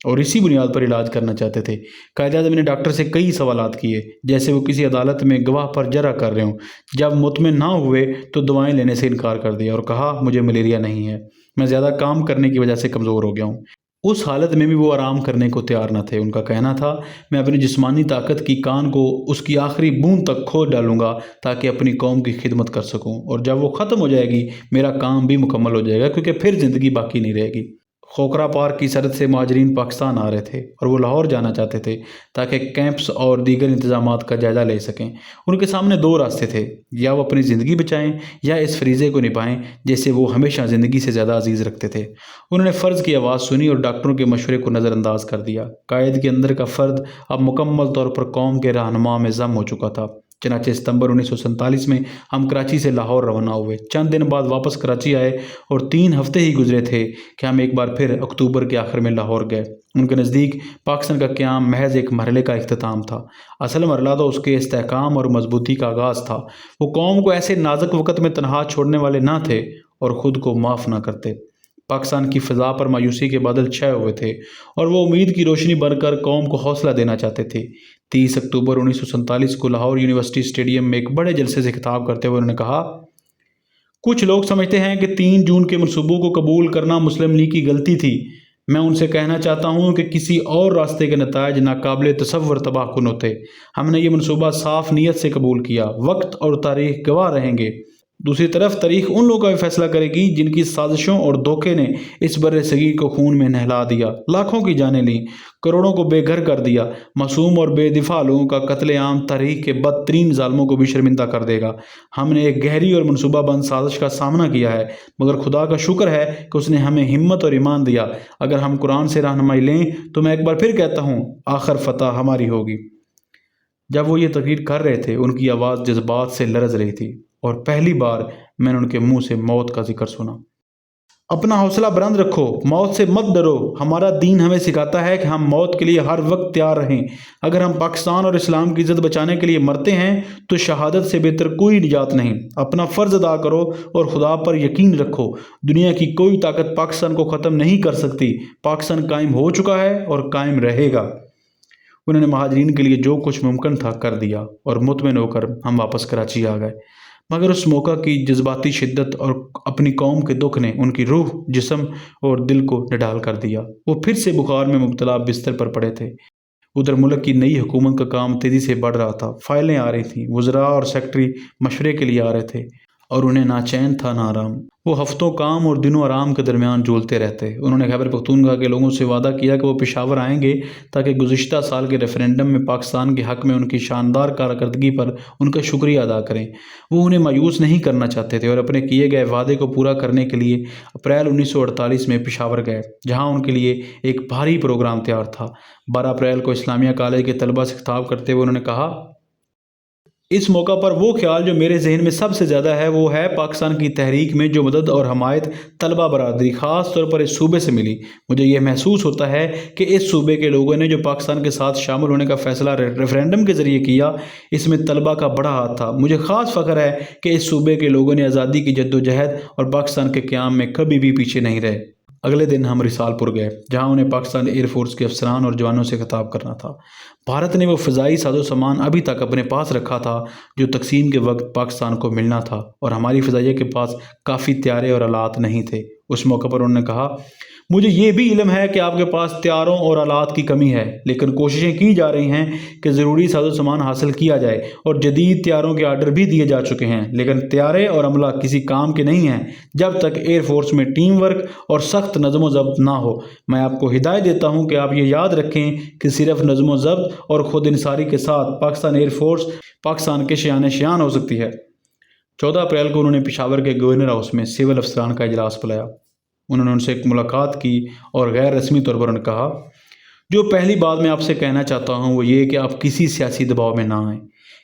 اور اسی بنیاد پر علاج کرنا چاہتے تھے۔ قائد اعظم نے ڈاکٹر سے کئی سوالات کیے جیسے وہ کسی عدالت میں گواہ پر جرح کر رہے ہوں۔ جب مطمئن نہ ہوئے تو دوائیں لینے سے انکار کر دیا اور کہا مجھے ملیریا نہیں ہے، میں زیادہ کام کرنے کی وجہ سے کمزور ہو گیا ہوں۔ اس حالت میں بھی وہ آرام کرنے کو تیار نہ تھے۔ ان کا کہنا تھا میں اپنی جسمانی طاقت کی کان کو اس کی آخری بوند تک کھود ڈالوں گا تاکہ اپنی قوم کی خدمت کر سکوں، اور جب وہ ختم ہو جائے گی میرا کام بھی مکمل ہو جائے گا کیونکہ پھر زندگی باقی نہیں رہے گی۔ کھوکھرا پار کی سرحد سے مہاجرین پاکستان آ رہے تھے اور وہ لاہور جانا چاہتے تھے تاکہ کیمپس اور دیگر انتظامات کا جائزہ لے سکیں۔ ان کے سامنے دو راستے تھے، یا وہ اپنی زندگی بچائیں یا اس فریضے کو نبھائیں جسے وہ ہمیشہ زندگی سے زیادہ عزیز رکھتے تھے۔ انہوں نے فرض کی آواز سنی اور ڈاکٹروں کے مشورے کو نظر انداز کر دیا۔ قائد کے اندر کا فرد اب مکمل طور پر قوم کے رہنما میں ضم ہو چکا تھا۔ چنانچہ ستمبر 1947 میں ہم کراچی سے لاہور روانہ ہوئے۔ چند دن بعد واپس کراچی آئے اور 3 ہفتے ہی گزرے تھے کہ ہم ایک بار پھر اکتوبر کے آخر میں لاہور گئے۔ ان کے نزدیک پاکستان کا قیام محض ایک مرحلے کا اختتام تھا، اصل مرحلہ تو اس کے استحکام اور مضبوطی کا آغاز تھا۔ وہ قوم کو ایسے نازک وقت میں تنہا چھوڑنے والے نہ تھے اور خود کو معاف نہ کرتے۔ پاکستان کی فضا پر مایوسی کے بادل چھائے ہوئے تھے اور وہ امید کی روشنی بن کر قوم کو حوصلہ دینا چاہتے تھے۔ 30 اکتوبر 1947 کو لاہور یونیورسٹی اسٹیڈیم میں ایک بڑے جلسے سے خطاب کرتے ہوئے انہوں نے کہا، کچھ لوگ سمجھتے ہیں کہ 3 جون کے منصوبوں کو قبول کرنا مسلم لیگ کی غلطی تھی۔ میں ان سے کہنا چاہتا ہوں کہ کسی اور راستے کے نتائج ناقابل تصور تباہ کن ہوتے۔ ہم نے یہ منصوبہ صاف نیت سے قبول کیا۔ وقت اور تاریخ گواہ رہیں گے۔ دوسری طرف تاریخ ان لوگوں کا بھی فیصلہ کرے گی جن کی سازشوں اور دھوکے نے اس بر صغیر کو خون میں نہلا دیا، لاکھوں کی جانیں لیں، کروڑوں کو بے گھر کر دیا۔ معصوم اور بے دفاع لوگوں کا قتل عام تاریخ کے بدترین ظالموں کو بھی شرمندہ کر دے گا۔ ہم نے ایک گہری اور منصوبہ بند سازش کا سامنا کیا ہے، مگر خدا کا شکر ہے کہ اس نے ہمیں ہمت اور ایمان دیا۔ اگر ہم قرآن سے رہنمائی لیں تو میں ایک بار پھر کہتا ہوں، آخر فتح ہماری ہوگی۔ جب وہ یہ تقریر کر رہے تھے ان کی آواز جذبات سے لرز رہی تھی اور پہلی بار میں نے ان کے منہ سے موت کا ذکر سنا۔ اپنا حوصلہ بلند رکھو، موت سے مت ڈرو۔ ہمارا دین ہمیں سکھاتا ہے کہ ہم موت کے لیے ہر وقت تیار رہیں۔ اگر ہم پاکستان اور اسلام کی عزت بچانے کے لیے مرتے ہیں تو شہادت سے بہتر کوئی نجات نہیں۔ اپنا فرض ادا کرو اور خدا پر یقین رکھو۔ دنیا کی کوئی طاقت پاکستان کو ختم نہیں کر سکتی۔ پاکستان قائم ہو چکا ہے اور قائم رہے گا۔ انہوں نے مہاجرین کے لیے جو کچھ ممکن تھا کر دیا اور مطمئن ہو کر ہم واپس کراچی آ گئے، مگر اس موقع کی جذباتی شدت اور اپنی قوم کے دکھ نے ان کی روح، جسم اور دل کو نڈال کر دیا۔ وہ پھر سے بخار میں مبتلا بستر پر پڑے تھے۔ ادھر ملک کی نئی حکومت کا کام تیزی سے بڑھ رہا تھا، فائلیں آ رہی تھیں، وزراء اور سیکرٹری مشورے کے لیے آ رہے تھے اور انہیں نہ چین تھا نہ آرام۔ وہ ہفتوں کام اور دنوں آرام کے درمیان جولتے رہتے۔ انہوں نے خیبر پختونخوا کے لوگوں سے وعدہ کیا کہ وہ پشاور آئیں گے تاکہ گزشتہ سال کے ریفرینڈم میں پاکستان کے حق میں ان کی شاندار کارکردگی پر ان کا شکریہ ادا کریں۔ وہ انہیں مایوس نہیں کرنا چاہتے تھے اور اپنے کیے گئے وعدے کو پورا کرنے کے لیے اپریل 1948 میں پشاور گئے، جہاں ان کے لیے ایک بھاری پروگرام تیار تھا۔ 12 اپریل کو اسلامیہ کالج کے طلباء سے خطاب کرتے ہوئے انہوں نے کہا، اس موقع پر وہ خیال جو میرے ذہن میں سب سے زیادہ ہے وہ ہے پاکستان کی تحریک میں جو مدد اور حمایت طلبہ برادری خاص طور پر اس صوبے سے ملی۔ مجھے یہ محسوس ہوتا ہے کہ اس صوبے کے لوگوں نے جو پاکستان کے ساتھ شامل ہونے کا فیصلہ ریفرینڈم کے ذریعے کیا، اس میں طلبہ کا بڑا ہاتھ تھا۔ مجھے خاص فخر ہے کہ اس صوبے کے لوگوں نے آزادی کی جدوجہد اور پاکستان کے قیام میں کبھی بھی پیچھے نہیں رہے۔ اگلے دن ہم رسال پور گئے، جہاں انہیں پاکستان ایئر فورس کے افسران اور جوانوں سے خطاب کرنا تھا۔ بھارت نے وہ فضائی ساز و سامان ابھی تک اپنے پاس رکھا تھا جو تقسیم کے وقت پاکستان کو ملنا تھا، اور ہماری فضائیہ کے پاس کافی طیارے اور آلات نہیں تھے۔ اس موقع پر انہوں نے کہا، مجھے یہ بھی علم ہے کہ آپ کے پاس طیاروں اور آلات کی کمی ہے، لیکن کوششیں کی جا رہی ہیں کہ ضروری ساز و سامان حاصل کیا جائے اور جدید طیاروں کے آرڈر بھی دیے جا چکے ہیں، لیکن طیارے اور عملہ کسی کام کے نہیں ہیں جب تک ایئر فورس میں ٹیم ورک اور سخت نظم و ضبط نہ ہو۔ میں آپ کو ہدایت دیتا ہوں کہ آپ یہ یاد رکھیں کہ صرف نظم و ضبط اور خود انحصاری کے ساتھ پاکستان ایئر فورس پاکستان کے شان ہو سکتی ہے۔ 14 اپریل کو انہوں نے پشاور کے گورنر ہاؤس میں سول افسران کا اجلاس بلایا۔ انہوں نے ان سے ایک ملاقات کی اور غیر رسمی طور پر انہوں نے کہا، جو پہلی بات میں آپ سے کہنا چاہتا ہوں وہ یہ کہ آپ کسی سیاسی دباؤ میں نہ آئیں۔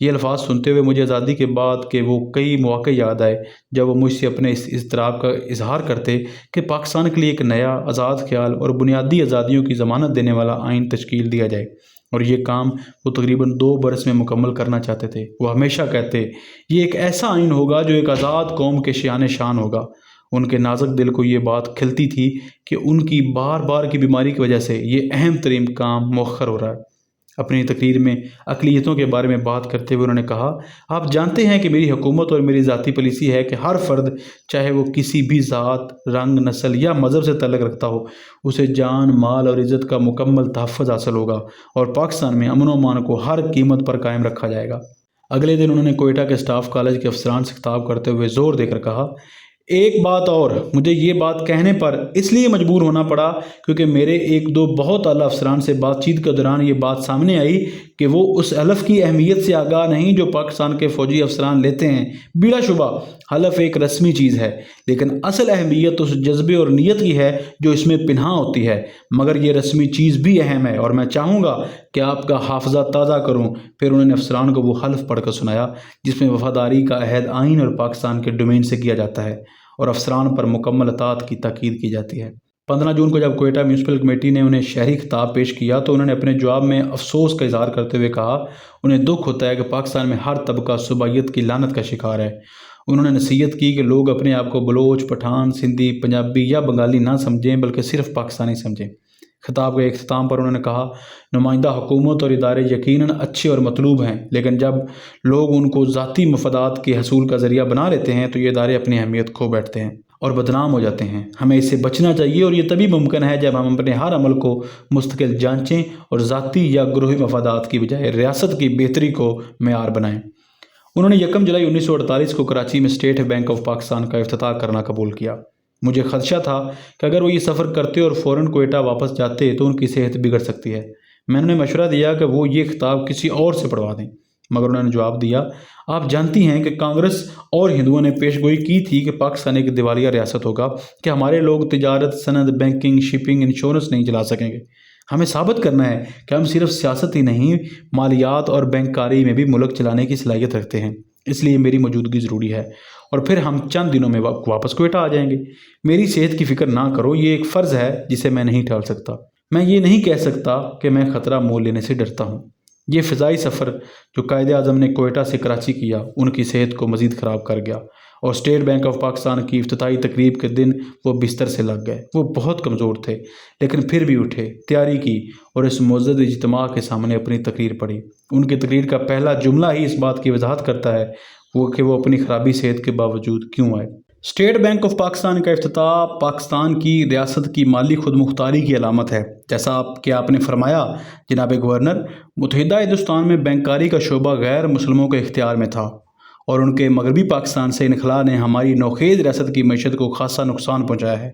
یہ الفاظ سنتے ہوئے مجھے آزادی کے بعد کے وہ کئی مواقع یاد آئے جب وہ مجھ سے اپنے اس اضطراب کا اظہار کرتے کہ پاکستان کے لیے ایک نیا آزاد خیال اور بنیادی آزادیوں کی ضمانت دینے والا آئین تشکیل دیا جائے، اور یہ کام وہ تقریباً 2 برس میں مکمل کرنا چاہتے تھے۔ وہ ہمیشہ کہتے یہ ایک ایسا آئین ہوگا جو ایک آزاد قوم کے شان شان ہوگا۔ ان کے نازک دل کو یہ بات کھلتی تھی کہ ان کی بار بار کی بیماری کی وجہ سے یہ اہم ترین کام مؤخر ہو رہا ہے۔ اپنی تقریر میں اقلیتوں کے بارے میں بات کرتے ہوئے انہوں نے کہا، آپ جانتے ہیں کہ میری حکومت اور میری ذاتی پالیسی ہے کہ ہر فرد، چاہے وہ کسی بھی ذات، رنگ، نسل یا مذہب سے تعلق رکھتا ہو، اسے جان، مال اور عزت کا مکمل تحفظ حاصل ہوگا، اور پاکستان میں امن و امان کو ہر قیمت پر قائم رکھا جائے گا۔ اگلے دن انہوں نے کوئٹہ کے اسٹاف کالج کے افسران سے خطاب کرتے ہوئے زور دے کر کہا، ایک بات اور، مجھے یہ بات کہنے پر اس لیے مجبور ہونا پڑا کیونکہ میرے 1-2 بہت اعلیٰ افسران سے بات چیت کے دوران یہ بات سامنے آئی کہ وہ اس حلف کی اہمیت سے آگاہ نہیں جو پاکستان کے فوجی افسران لیتے ہیں۔ بلا شبہ حلف ایک رسمی چیز ہے، لیکن اصل اہمیت اس جذبے اور نیت کی ہے جو اس میں پنہاں ہوتی ہے، مگر یہ رسمی چیز بھی اہم ہے اور میں چاہوں گا کہ آپ کا حافظہ تازہ کروں۔ پھر انہوں نے افسران کو وہ حلف پڑھ کر سنایا جس میں وفاداری کا عہد آئین اور پاکستان کے ڈومین سے کیا جاتا ہے اور افسران پر مکمل اطاعت کی تاکید کی جاتی ہے۔ 15 جون کو جب کوئٹہ میونسپل کمیٹی نے انہیں شہری خطاب پیش کیا تو انہوں نے اپنے جواب میں افسوس کا اظہار کرتے ہوئے کہا، انہیں دکھ ہوتا ہے کہ پاکستان میں ہر طبقہ صوبائیت کی لعنت کا شکار ہے۔ انہوں نے نصیحت کی کہ لوگ اپنے آپ کو بلوچ، پٹھان، سندھی، پنجابی یا بنگالی نہ سمجھیں بلکہ صرف پاکستانی سمجھیں۔ خطاب کے اختتام پر انہوں نے کہا، نمائندہ حکومت اور ادارے یقیناً اچھے اور مطلوب ہیں، لیکن جب لوگ ان کو ذاتی مفادات کے حصول کا ذریعہ بنا لیتے ہیں تو یہ ادارے اپنی اہمیت کھو بیٹھتے ہیں اور بدنام ہو جاتے ہیں۔ ہمیں اس سے بچنا چاہیے اور یہ تبھی ممکن ہے جب ہم اپنے ہر عمل کو مستقل جانچیں اور ذاتی یا گروہی مفادات کی بجائے ریاست کی بہتری کو معیار بنائیں۔ انہوں نے 1 جولائی 1948 کو کراچی میں اسٹیٹ بینک آف پاکستان کا افتتاح کرنا قبول کیا۔ مجھے خدشہ تھا کہ اگر وہ یہ سفر کرتے اور فوراً کوئٹہ واپس جاتے تو ان کی صحت بگڑ سکتی ہے۔ میں نے مشورہ دیا کہ وہ یہ خطاب کسی اور سے پڑھوا دیں، مگر انہوں نے جواب دیا، آپ جانتی ہیں کہ کانگریس اور ہندوؤں نے پیش گوئی کی تھی کہ پاکستان ایک دیوالیہ ریاست ہوگا، کہ ہمارے لوگ تجارت، صنعت، بینکنگ، شپنگ، انشورنس نہیں چلا سکیں گے۔ ہمیں ثابت کرنا ہے کہ ہم صرف سیاست ہی نہیں، مالیات اور بینک کاری میں بھی ملک چلانے کی صلاحیت رکھتے ہیں، اس لیے میری موجودگی ضروری ہے، اور پھر ہم چند دنوں میں واپس کوئٹہ آ جائیں گے۔ میری صحت کی فکر نہ کرو، یہ ایک فرض ہے جسے میں نہیں ٹال سکتا۔ میں یہ نہیں کہہ سکتا کہ میں خطرہ مول لینے سے ڈرتا ہوں۔ یہ فضائی سفر جو قائد اعظم نے کوئٹہ سے کراچی کیا ان کی صحت کو مزید خراب کر گیا، اور اسٹیٹ بینک آف پاکستان کی افتتاحی تقریب کے دن وہ بستر سے لگ گئے۔ وہ بہت کمزور تھے لیکن پھر بھی اٹھے، تیاری کی اور اس معزز اجتماع کے سامنے اپنی تقریر پڑھی۔ ان کی تقریر کا پہلا جملہ ہی اس بات کی وضاحت کرتا ہے کہ وہ اپنی خرابی صحت کے باوجود کیوں آئے۔ اسٹیٹ بینک آف پاکستان کا افتتاح پاکستان کی ریاست کی مالی خود مختاری کی علامت ہے۔ جیسا آپ نے فرمایا جناب گورنر، متحدہ ہندوستان میں بینکاری کا شعبہ غیر مسلموں کے اختیار میں تھا اور ان کے مغربی پاکستان سے انخلاء نے ہماری نوخیز ریاست کی معیشت کو خاصا نقصان پہنچایا ہے۔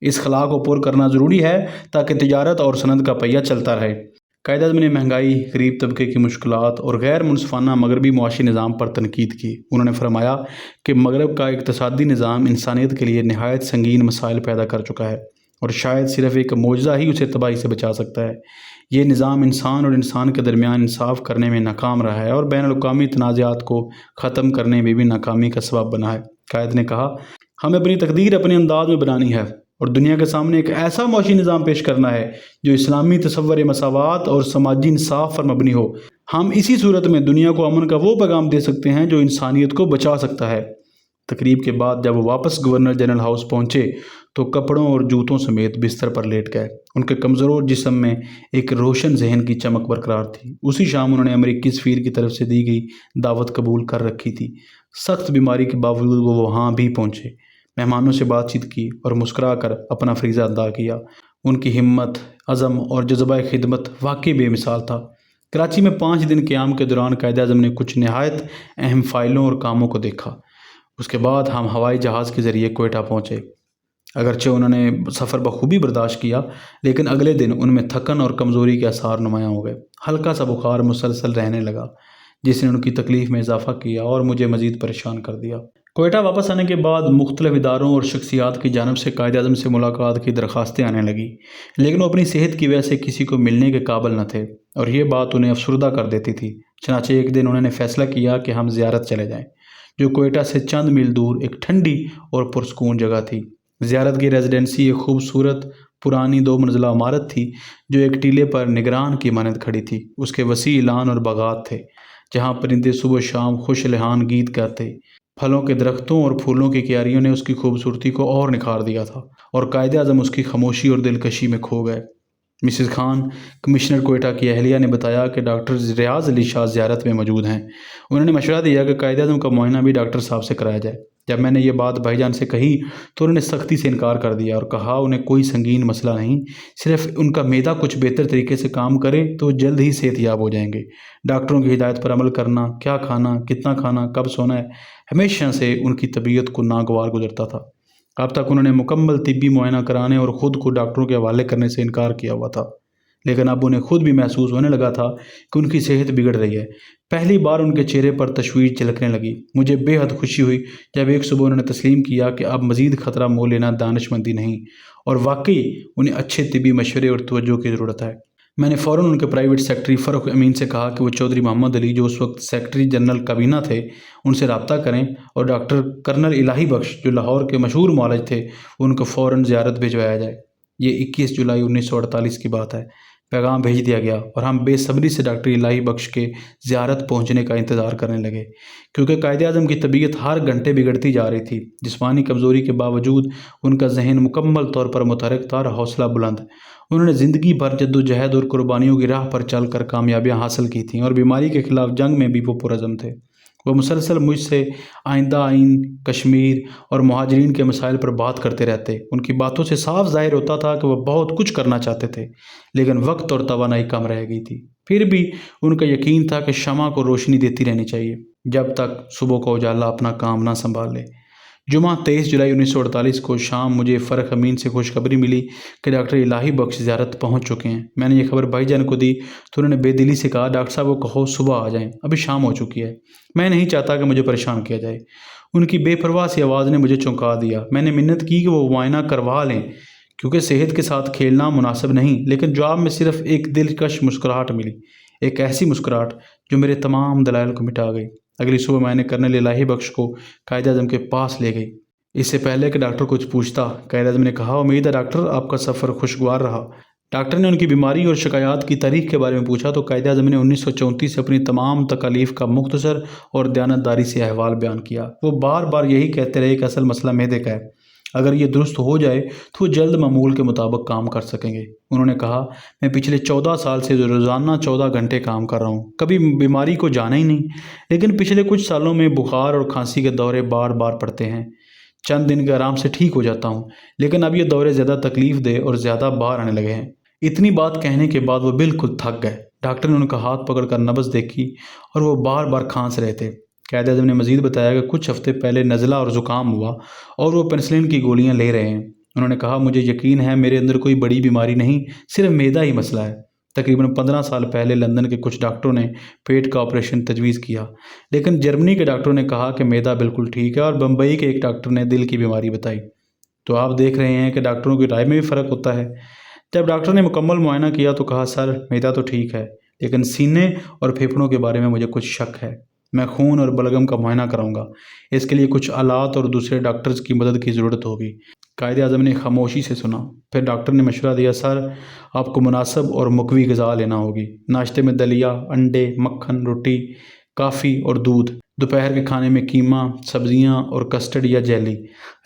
اس خلا کو پر کرنا ضروری ہے تاکہ تجارت اور صنعت کا پہیہ چلتا رہے۔ قائد اعظم نے مہنگائی، غریب طبقے کی مشکلات اور غیر منصفانہ مغربی معاشی نظام پر تنقید کی۔ انہوں نے فرمایا کہ مغرب کا اقتصادی نظام انسانیت کے لیے نہایت سنگین مسائل پیدا کر چکا ہے اور شاید صرف ایک معجزہ ہی اسے تباہی سے بچا سکتا ہے۔ یہ نظام انسان اور انسان کے درمیان انصاف کرنے میں ناکام رہا ہے اور بین الاقوامی تنازعات کو ختم کرنے میں بھی ناکامی کا سبب بنا ہے۔ قائد نے کہا، ہمیں اپنی تقدیر اپنے انداز میں بنانی ہے اور دنیا کے سامنے ایک ایسا معاشی نظام پیش کرنا ہے جو اسلامی تصور مساوات اور سماجی انصاف پر مبنی ہو۔ ہم اسی صورت میں دنیا کو امن کا وہ پیغام دے سکتے ہیں جو انسانیت کو بچا سکتا ہے۔ تقریب کے بعد جب وہ واپس گورنر جنرل ہاؤس پہنچے تو کپڑوں اور جوتوں سمیت بستر پر لیٹ گئے۔ ان کے کمزور جسم میں ایک روشن ذہن کی چمک برقرار تھی۔ اسی شام انہوں نے امریکی سفیر کی طرف سے دی گئی دعوت قبول کر رکھی تھی۔ سخت بیماری کے باوجود وہ وہاں بھی پہنچے، مہمانوں سے بات چیت کی اور مسکرا کر اپنا فریضہ ادا کیا۔ ان کی ہمت، عزم اور جذبہ خدمت واقعی بے مثال تھا۔ کراچی میں 5 دن قیام کے دوران قائد اعظم نے کچھ نہایت اہم فائلوں اور کاموں کو دیکھا۔ اس کے بعد ہم ہوائی جہاز کے ذریعے کوئٹہ پہنچے۔ اگرچہ انہوں نے سفر بخوبی برداشت کیا لیکن اگلے دن ان میں تھکن اور کمزوری کے آثار نمایاں ہو گئے۔ ہلکا سا بخار مسلسل رہنے لگا جس نے ان کی تکلیف میں اضافہ کیا اور مجھے مزید پریشان کر دیا۔ کوئٹہ واپس آنے کے بعد مختلف اداروں اور شخصیات کی جانب سے قائد اعظم سے ملاقات کی درخواستیں آنے لگیں، لیکن وہ اپنی صحت کی وجہ سے کسی کو ملنے کے قابل نہ تھے اور یہ بات انہیں افسردہ کر دیتی تھی۔ چنانچہ ایک دن انہوں نے فیصلہ کیا کہ ہم زیارت چلے جائیں، جو کوئٹہ سے چند میل دور ایک ٹھنڈی اور پرسکون جگہ تھی۔ زیارت کی ریزیڈنسی ایک خوبصورت پرانی 2 منزلہ عمارت تھی جو ایک ٹیلے پر نگران کی مانند کھڑی تھی۔ اس کے وسیع لان اور باغات تھے جہاں پرندے صبح و شام خوش لحان گیت گاتے۔ پھلوں کے درختوں اور پھولوں کی کیاریوں نے اس کی خوبصورتی کو اور نکھار دیا تھا، اور قائد اعظم اس کی خاموشی اور دلکشی میں کھو گئے۔ مسز خان، کمشنر کوئٹہ کی اہلیہ، نے بتایا کہ ڈاکٹر ریاض علی شاہ زیارت میں موجود ہیں۔ انہوں نے مشورہ دیا کہ قائد اعظم کا معائنہ بھی ڈاکٹر صاحب سے کرایا جائے۔ جب میں نے یہ بات بھائی جان سے کہی تو انہوں نے سختی سے انکار کر دیا اور کہا انہیں کوئی سنگین مسئلہ نہیں، صرف ان کا معدہ کچھ بہتر طریقے سے کام کرے تو وہ جلد ہی صحت یاب ہو جائیں گے۔ ڈاکٹروں کی ہدایت پر عمل کرنا، کیا کھانا، کتنا کھانا، کب سونا ہے، ہمیشہ سے ان کی طبیعت کو ناگوار گزرتا تھا۔ اب تک انہوں نے مکمل طبی معائنہ کرانے اور خود کو ڈاکٹروں کے حوالے کرنے سے انکار کیا ہوا تھا، لیکن اب انہیں خود بھی محسوس ہونے لگا تھا کہ ان کی صحت بگڑ رہی ہے۔ پہلی بار ان کے چہرے پر تشویش جھلکنے لگی۔ مجھے بے حد خوشی ہوئی جب ایک صبح انہوں نے تسلیم کیا کہ اب مزید خطرہ مول لینا دانش مندی نہیں، اور واقعی انہیں اچھے طبی مشورے اور توجہ کی ضرورت ہے۔ میں نے فوراً ان کے پرائیویٹ سیکرٹری فرخ امین سے کہا کہ وہ چودھری محمد علی، جو اس وقت سیکرٹری جنرل کابینہ تھے، ان سے رابطہ کریں، اور ڈاکٹر کرنل الہی بخش، جو لاہور کے مشہور معالج تھے، ان کو فوراً زیارت بھجوایا جائے۔ یہ 21 جولائی 1948 کی بات ہے۔ پیغام بھیج دیا گیا اور ہم بے صبری سے ڈاکٹر الہی بخش کے زیارت پہنچنے کا انتظار کرنے لگے، کیونکہ قائد اعظم کی طبیعت ہر گھنٹے بگڑتی جا رہی تھی۔ جسمانی کمزوری کے باوجود ان کا ذہن مکمل طور پر متحرک تھا اور حوصلہ بلند۔ انہوں نے زندگی بھر جد و جہد اور قربانیوں کی راہ پر چل کر کامیابیاں حاصل کی تھیں، اور بیماری کے خلاف جنگ میں بھی وہ پرعزم تھے۔ وہ مسلسل مجھ سے آئندہ آئین، کشمیر اور مہاجرین کے مسائل پر بات کرتے رہتے۔ ان کی باتوں سے صاف ظاہر ہوتا تھا کہ وہ بہت کچھ کرنا چاہتے تھے، لیکن وقت اور توانائی کم رہ گئی تھی۔ پھر بھی ان کا یقین تھا کہ شمع کو روشنی دیتی رہنی چاہیے جب تک صبح کا اجالا اپنا کام نہ سنبھال لے۔ جمعہ 23 جولائی 1948 کو شام مجھے فرخ امین سے خوشخبری ملی کہ ڈاکٹر الہی بخش زیارت پہنچ چکے ہیں۔ میں نے یہ خبر بھائی جان کو دی تو انہوں نے بے دلی سے کہا، ڈاکٹر صاحب کو کہو صبح آ جائیں، ابھی شام ہو چکی ہے، میں نہیں چاہتا کہ مجھے پریشان کیا جائے۔ ان کی بے پرواہ سی آواز نے مجھے چونکا دیا۔ میں نے منت کی کہ وہ معائنہ کروا لیں، کیونکہ صحت کے ساتھ کھیلنا مناسب نہیں، لیکن جواب میں صرف ایک دلکش مسکراہٹ ملی، ایک ایسی مسکراہٹ جو میرے تمام دلائل کو مٹا گئی۔ اگلی صبح میں نے کرنل الہی بخش کو قائد اعظم کے پاس لے گئی۔ اس سے پہلے کہ ڈاکٹر کچھ پوچھتا، قائد اعظم نے کہا، امید ہے ڈاکٹر آپ کا سفر خوشگوار رہا۔ ڈاکٹر نے ان کی بیماری اور شکایات کی تاریخ کے بارے میں پوچھا تو قائد اعظم نے 1934 سے اپنی تمام تکالیف کا مختصر اور دیانتداری سے احوال بیان کیا۔ وہ بار بار یہی کہتے رہے کہ اصل مسئلہ معدے کا ہے، اگر یہ درست ہو جائے تو وہ جلد معمول کے مطابق کام کر سکیں گے۔ انہوں نے کہا، میں پچھلے 14 سال سے روزانہ 14 گھنٹے کام کر رہا ہوں، کبھی بیماری کو جانا ہی نہیں، لیکن پچھلے کچھ سالوں میں بخار اور کھانسی کے دورے بار بار پڑتے ہیں۔ چند دن کے آرام سے ٹھیک ہو جاتا ہوں، لیکن اب یہ دورے زیادہ تکلیف دہ اور زیادہ باہر آنے لگے ہیں۔ اتنی بات کہنے کے بعد وہ بالکل تھک گئے۔ ڈاکٹر نے ان کا ہاتھ پکڑ کر نبض دیکھی اور وہ بار بار کھانس رہے تھے۔ قائد اعظم نے مزید بتایا کہ کچھ ہفتے پہلے نزلہ اور زکام ہوا اور وہ پینسلن کی گولیاں لے رہے ہیں۔ انہوں نے کہا، مجھے یقین ہے میرے اندر کوئی بڑی بیماری نہیں، صرف معدہ ہی مسئلہ ہے۔ تقریباً 15 سال پہلے لندن کے کچھ ڈاکٹروں نے پیٹ کا آپریشن تجویز کیا، لیکن جرمنی کے ڈاکٹروں نے کہا کہ معدہ بالکل ٹھیک ہے، اور بمبئی کے ایک ڈاکٹر نے دل کی بیماری بتائی۔ تو آپ دیکھ رہے ہیں کہ ڈاکٹروں کی رائے میں بھی فرق ہوتا ہے۔ جب ڈاکٹر نے مکمل معائنہ کیا تو کہا، سر معدہ تو ٹھیک ہے، لیکن سینے اور پھیپھڑوں کے بارے میں مجھے کچھ شک ہے۔ میں خون اور بلغم کا معائنہ کراؤں گا، اس کے لیے کچھ آلات اور دوسرے ڈاکٹرز کی مدد کی ضرورت ہوگی۔ قائد اعظم نے خاموشی سے سنا، پھر ڈاکٹر نے مشورہ دیا، سر آپ کو مناسب اور مقوی غذا لینا ہوگی۔ ناشتے میں دلیا، انڈے، مکھن، روٹی، کافی اور دودھ۔ دوپہر کے کھانے میں قیمہ، سبزیاں اور کسٹرڈ یا جیلی۔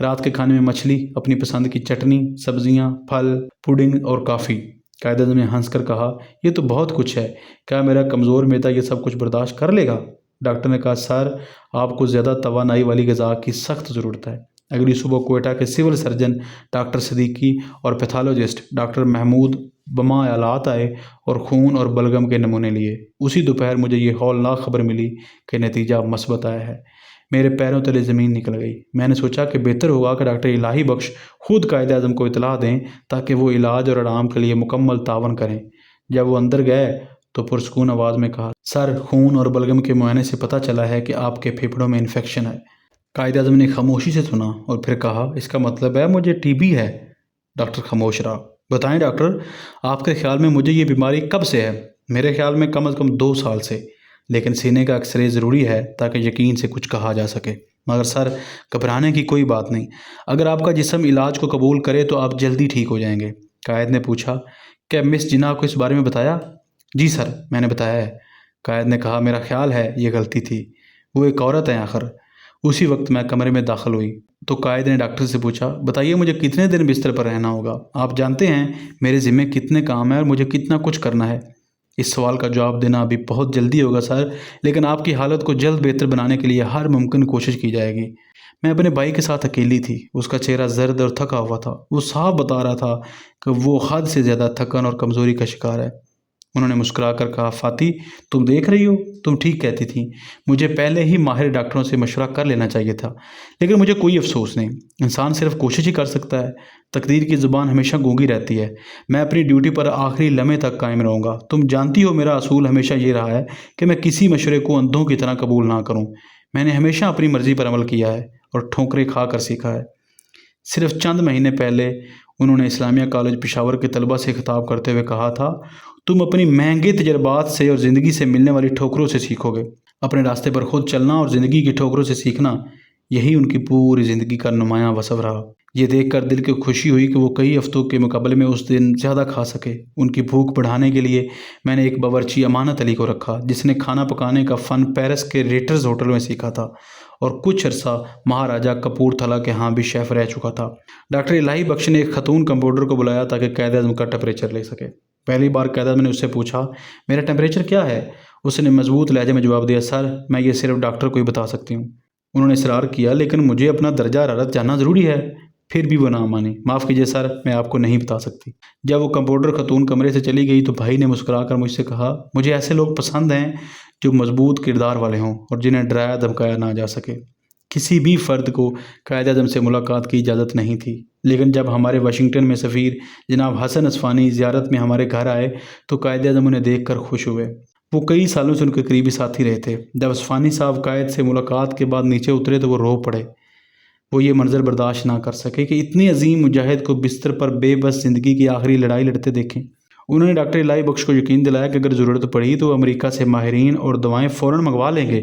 رات کے کھانے میں مچھلی، اپنی پسند کی چٹنی، سبزیاں، پھل، پوڈنگ اور کافی۔ قائد اعظم نے ہنس کر کہا، یہ تو بہت کچھ ہے، کیا میرا کمزور معدہ یہ سب کچھ برداشت کر لے گا؟ ڈاکٹر نے کہا، سر آپ کو زیادہ توانائی والی غذا کی سخت ضرورت ہے۔ اگلی صبح کوئٹہ کے سول سرجن ڈاکٹر صدیقی اور پیتھالوجسٹ ڈاکٹر محمود بما آلات آئے اور خون اور بلغم کے نمونے لیے۔ اسی دوپہر مجھے یہ ہولناک خبر ملی کہ نتیجہ مثبت آیا ہے۔ میرے پیروں تلے زمین نکل گئی۔ میں نے سوچا کہ بہتر ہوگا کہ ڈاکٹر الہی بخش خود قائد اعظم کو اطلاع دیں تاکہ وہ علاج اور آرام کے لیے مکمل تعاون کریں۔ جب وہ اندر گئے تو پرسکون آواز میں کہا، سر خون اور بلغم کے معائنے سے پتہ چلا ہے کہ آپ کے پھیپھڑوں میں انفیکشن ہے۔ قائد اعظم نے خاموشی سے سنا اور پھر کہا، اس کا مطلب ہے مجھے ٹی بی ہے۔ ڈاکٹر خاموش رہا۔ بتائیں ڈاکٹر، آپ کے خیال میں مجھے یہ بیماری کب سے ہے؟ میرے خیال میں کم از کم 2 سال سے۔ لیکن سینے کا ایکس رے ضروری ہے تاکہ یقین سے کچھ کہا جا سکے۔ مگر سر، گھبرانے کی کوئی بات نہیں، اگر آپ کا جسم علاج کو قبول کرے تو آپ جلدی ٹھیک ہو جائیں گے۔ قائد نے پوچھا، کیا مس جناح کو اس بارے میں بتایا؟ جی سر، میں نے بتایا ہے۔ قائد نے کہا، میرا خیال ہے یہ غلطی تھی، وہ ایک عورت ہے آخر۔ اسی وقت میں کمرے میں داخل ہوئی تو قائد نے ڈاکٹر سے پوچھا، بتائیے مجھے کتنے دن بستر پر رہنا ہوگا؟ آپ جانتے ہیں میرے ذمے کتنے کام ہیں اور مجھے کتنا کچھ کرنا ہے۔ اس سوال کا جواب دینا ابھی بہت جلدی ہوگا سر، لیکن آپ کی حالت کو جلد بہتر بنانے کے لیے ہر ممکن کوشش کی جائے گی۔ میں اپنے بھائی کے ساتھ اکیلی تھی، اس کا چہرہ زرد اور تھکا ہوا تھا۔ وہ صاف بتا رہا تھا کہ وہ حد سے زیادہ تھکن اور کمزوری کا شکار ہے۔ انہوں نے مسکرا کر کہا، فاتی، تم دیکھ رہی ہو، تم ٹھیک کہتی تھیں، مجھے پہلے ہی ماہر ڈاکٹروں سے مشورہ کر لینا چاہیے تھا، لیکن مجھے کوئی افسوس نہیں، انسان صرف کوشش ہی کر سکتا ہے، تقدیر کی زبان ہمیشہ گونگی رہتی ہے۔ میں اپنی ڈیوٹی پر آخری لمحے تک قائم رہوں گا۔ تم جانتی ہو میرا اصول ہمیشہ یہ رہا ہے کہ میں کسی مشورے کو اندھوں کی طرح قبول نہ کروں۔ میں نے ہمیشہ اپنی مرضی پر عمل کیا ہے اور ٹھوکریں کھا کر سیکھا ہے۔ صرف چند مہینے پہلے انہوں نے اسلامیہ کالج پشاور کے طلبہ سے خطاب کرتے ہوئے کہا تھا، تم اپنی مہنگے تجربات سے اور زندگی سے ملنے والی ٹھوکروں سے سیکھو گے۔ اپنے راستے پر خود چلنا اور زندگی کی ٹھوکروں سے سیکھنا، یہی ان کی پوری زندگی کا نمایاں وصف رہا۔ یہ دیکھ کر دل کی خوشی ہوئی کہ وہ کئی ہفتوں کے مقابلے میں اس دن زیادہ کھا سکے۔ ان کی بھوک بڑھانے کے لیے میں نے ایک باورچی امانت علی کو رکھا، جس نے کھانا پکانے کا فن پیرس کے ریٹرز ہوٹل میں سیکھا تھا اور کچھ عرصہ مہاراجہ کپور تھلا کے ہاں بھی شیف رہ چکا تھا۔ ڈاکٹر الہی بخش نے ایک خاتون کمپاؤنڈر کو بلایا تاکہ قائد اعظم کا ٹمپریچر لے سکے۔ پہلی بار قائد اعظم نے اس سے پوچھا، میرا ٹمپریچر کیا ہے؟ اس نے مضبوط لہجے میں جواب دیا، سر، میں یہ صرف ڈاکٹر کو ہی بتا سکتی ہوں۔ انہوں نے اصرار کیا، لیکن مجھے اپنا درجہ حرارت جاننا ضروری ہے۔ پھر بھی وہ نہ مانی۔ معاف کیجیے سر، میں آپ کو نہیں بتا سکتی۔ جب وہ کمپاؤنڈر خاتون کمرے سے چلی گئی تو بھائی نے مسکرا کر مجھ سے کہا، مجھے ایسے لوگ پسند ہیں جو مضبوط کردار والے ہوں اور جنہیں ڈرایا دھمکایا نہ جا سکے۔ کسی بھی فرد کو قائد اعظم سے ملاقات کی اجازت نہیں تھی، لیکن جب ہمارے واشنگٹن میں سفیر جناب حسن اصفہانی زیارت میں ہمارے گھر آئے تو قائد اعظم انہیں دیکھ کر خوش ہوئے۔ وہ کئی سالوں سے ان کے قریبی ساتھی رہے تھے۔ جب اصفہانی صاحب قائد سے ملاقات کے بعد نیچے اترے تو وہ رو پڑے۔ وہ یہ منظر برداشت نہ کر سکے کہ اتنی عظیم مجاہد کو بستر پر بے بس زندگی کی آخری لڑائی لڑتے دیکھیں۔ انہوں نے ڈاکٹر الہی بخش کو یقین دلایا کہ اگر ضرورت پڑی تو وہ امریکہ سے ماہرین اور دوائیں فوراً منگوا لیں گے۔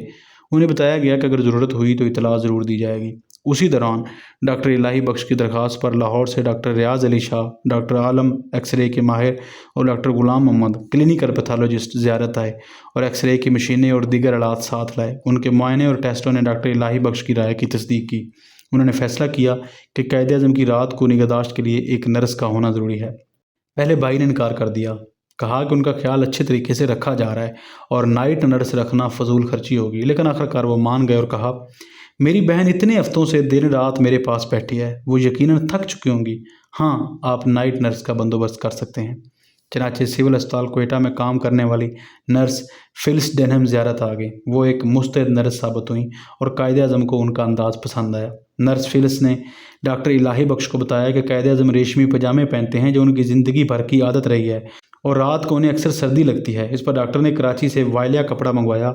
انہیں بتایا گیا کہ اگر ضرورت ہوئی تو اطلاع ضرور دی جائے گی۔ اسی دوران ڈاکٹر الہی بخش کی درخواست پر لاہور سے ڈاکٹر ریاض علی شاہ، ڈاکٹر عالم ایکس رے کے ماہر اور ڈاکٹر غلام محمد کلینیکل پیتھولوجسٹ زیارت آئے اور ایکس رے کی مشینیں اور دیگر آلات ساتھ لائے۔ ان کے معائنے اور ٹیسٹوں نے ڈاکٹر الہی بخش کی رائے کی تصدیق کی۔ انہوں نے فیصلہ کیا کہ قائد اعظم کی رات کو نگہداشت کے لیے ایک نرس کا ہونا ضروری ہے۔ پہلے بھائی نے انکار کر دیا، کہا کہ ان کا خیال اچھے طریقے سے رکھا جا رہا ہے اور نائٹ نرس رکھنا فضول خرچی ہوگی، لیکن آخرکار وہ مان گئے اور کہا، میری بہن اتنے ہفتوں سے دن رات میرے پاس بیٹھی ہے، وہ یقیناً تھک چکی ہوں گی۔ ہاں، آپ نائٹ نرس کا بندوبست کر سکتے ہیں۔ چنانچہ سول اسپتال کوئٹہ میں کام کرنے والی نرس فلس ڈینہم زیارت آ گئی۔ وہ ایک مستعد نرس ثابت ہوئیں اور قائد اعظم کو ان کا انداز پسند آیا۔ نرس فلس نے ڈاکٹر الہی بخش کو بتایا کہ قائد اعظم ریشمی پاجامے پہنتے ہیں جو ان کی زندگی بھر کی عادت رہی ہے اور رات کو انہیں اکثر سردی لگتی ہے۔ اس پر ڈاکٹر نے کراچی سے وائلیا کپڑا منگوایا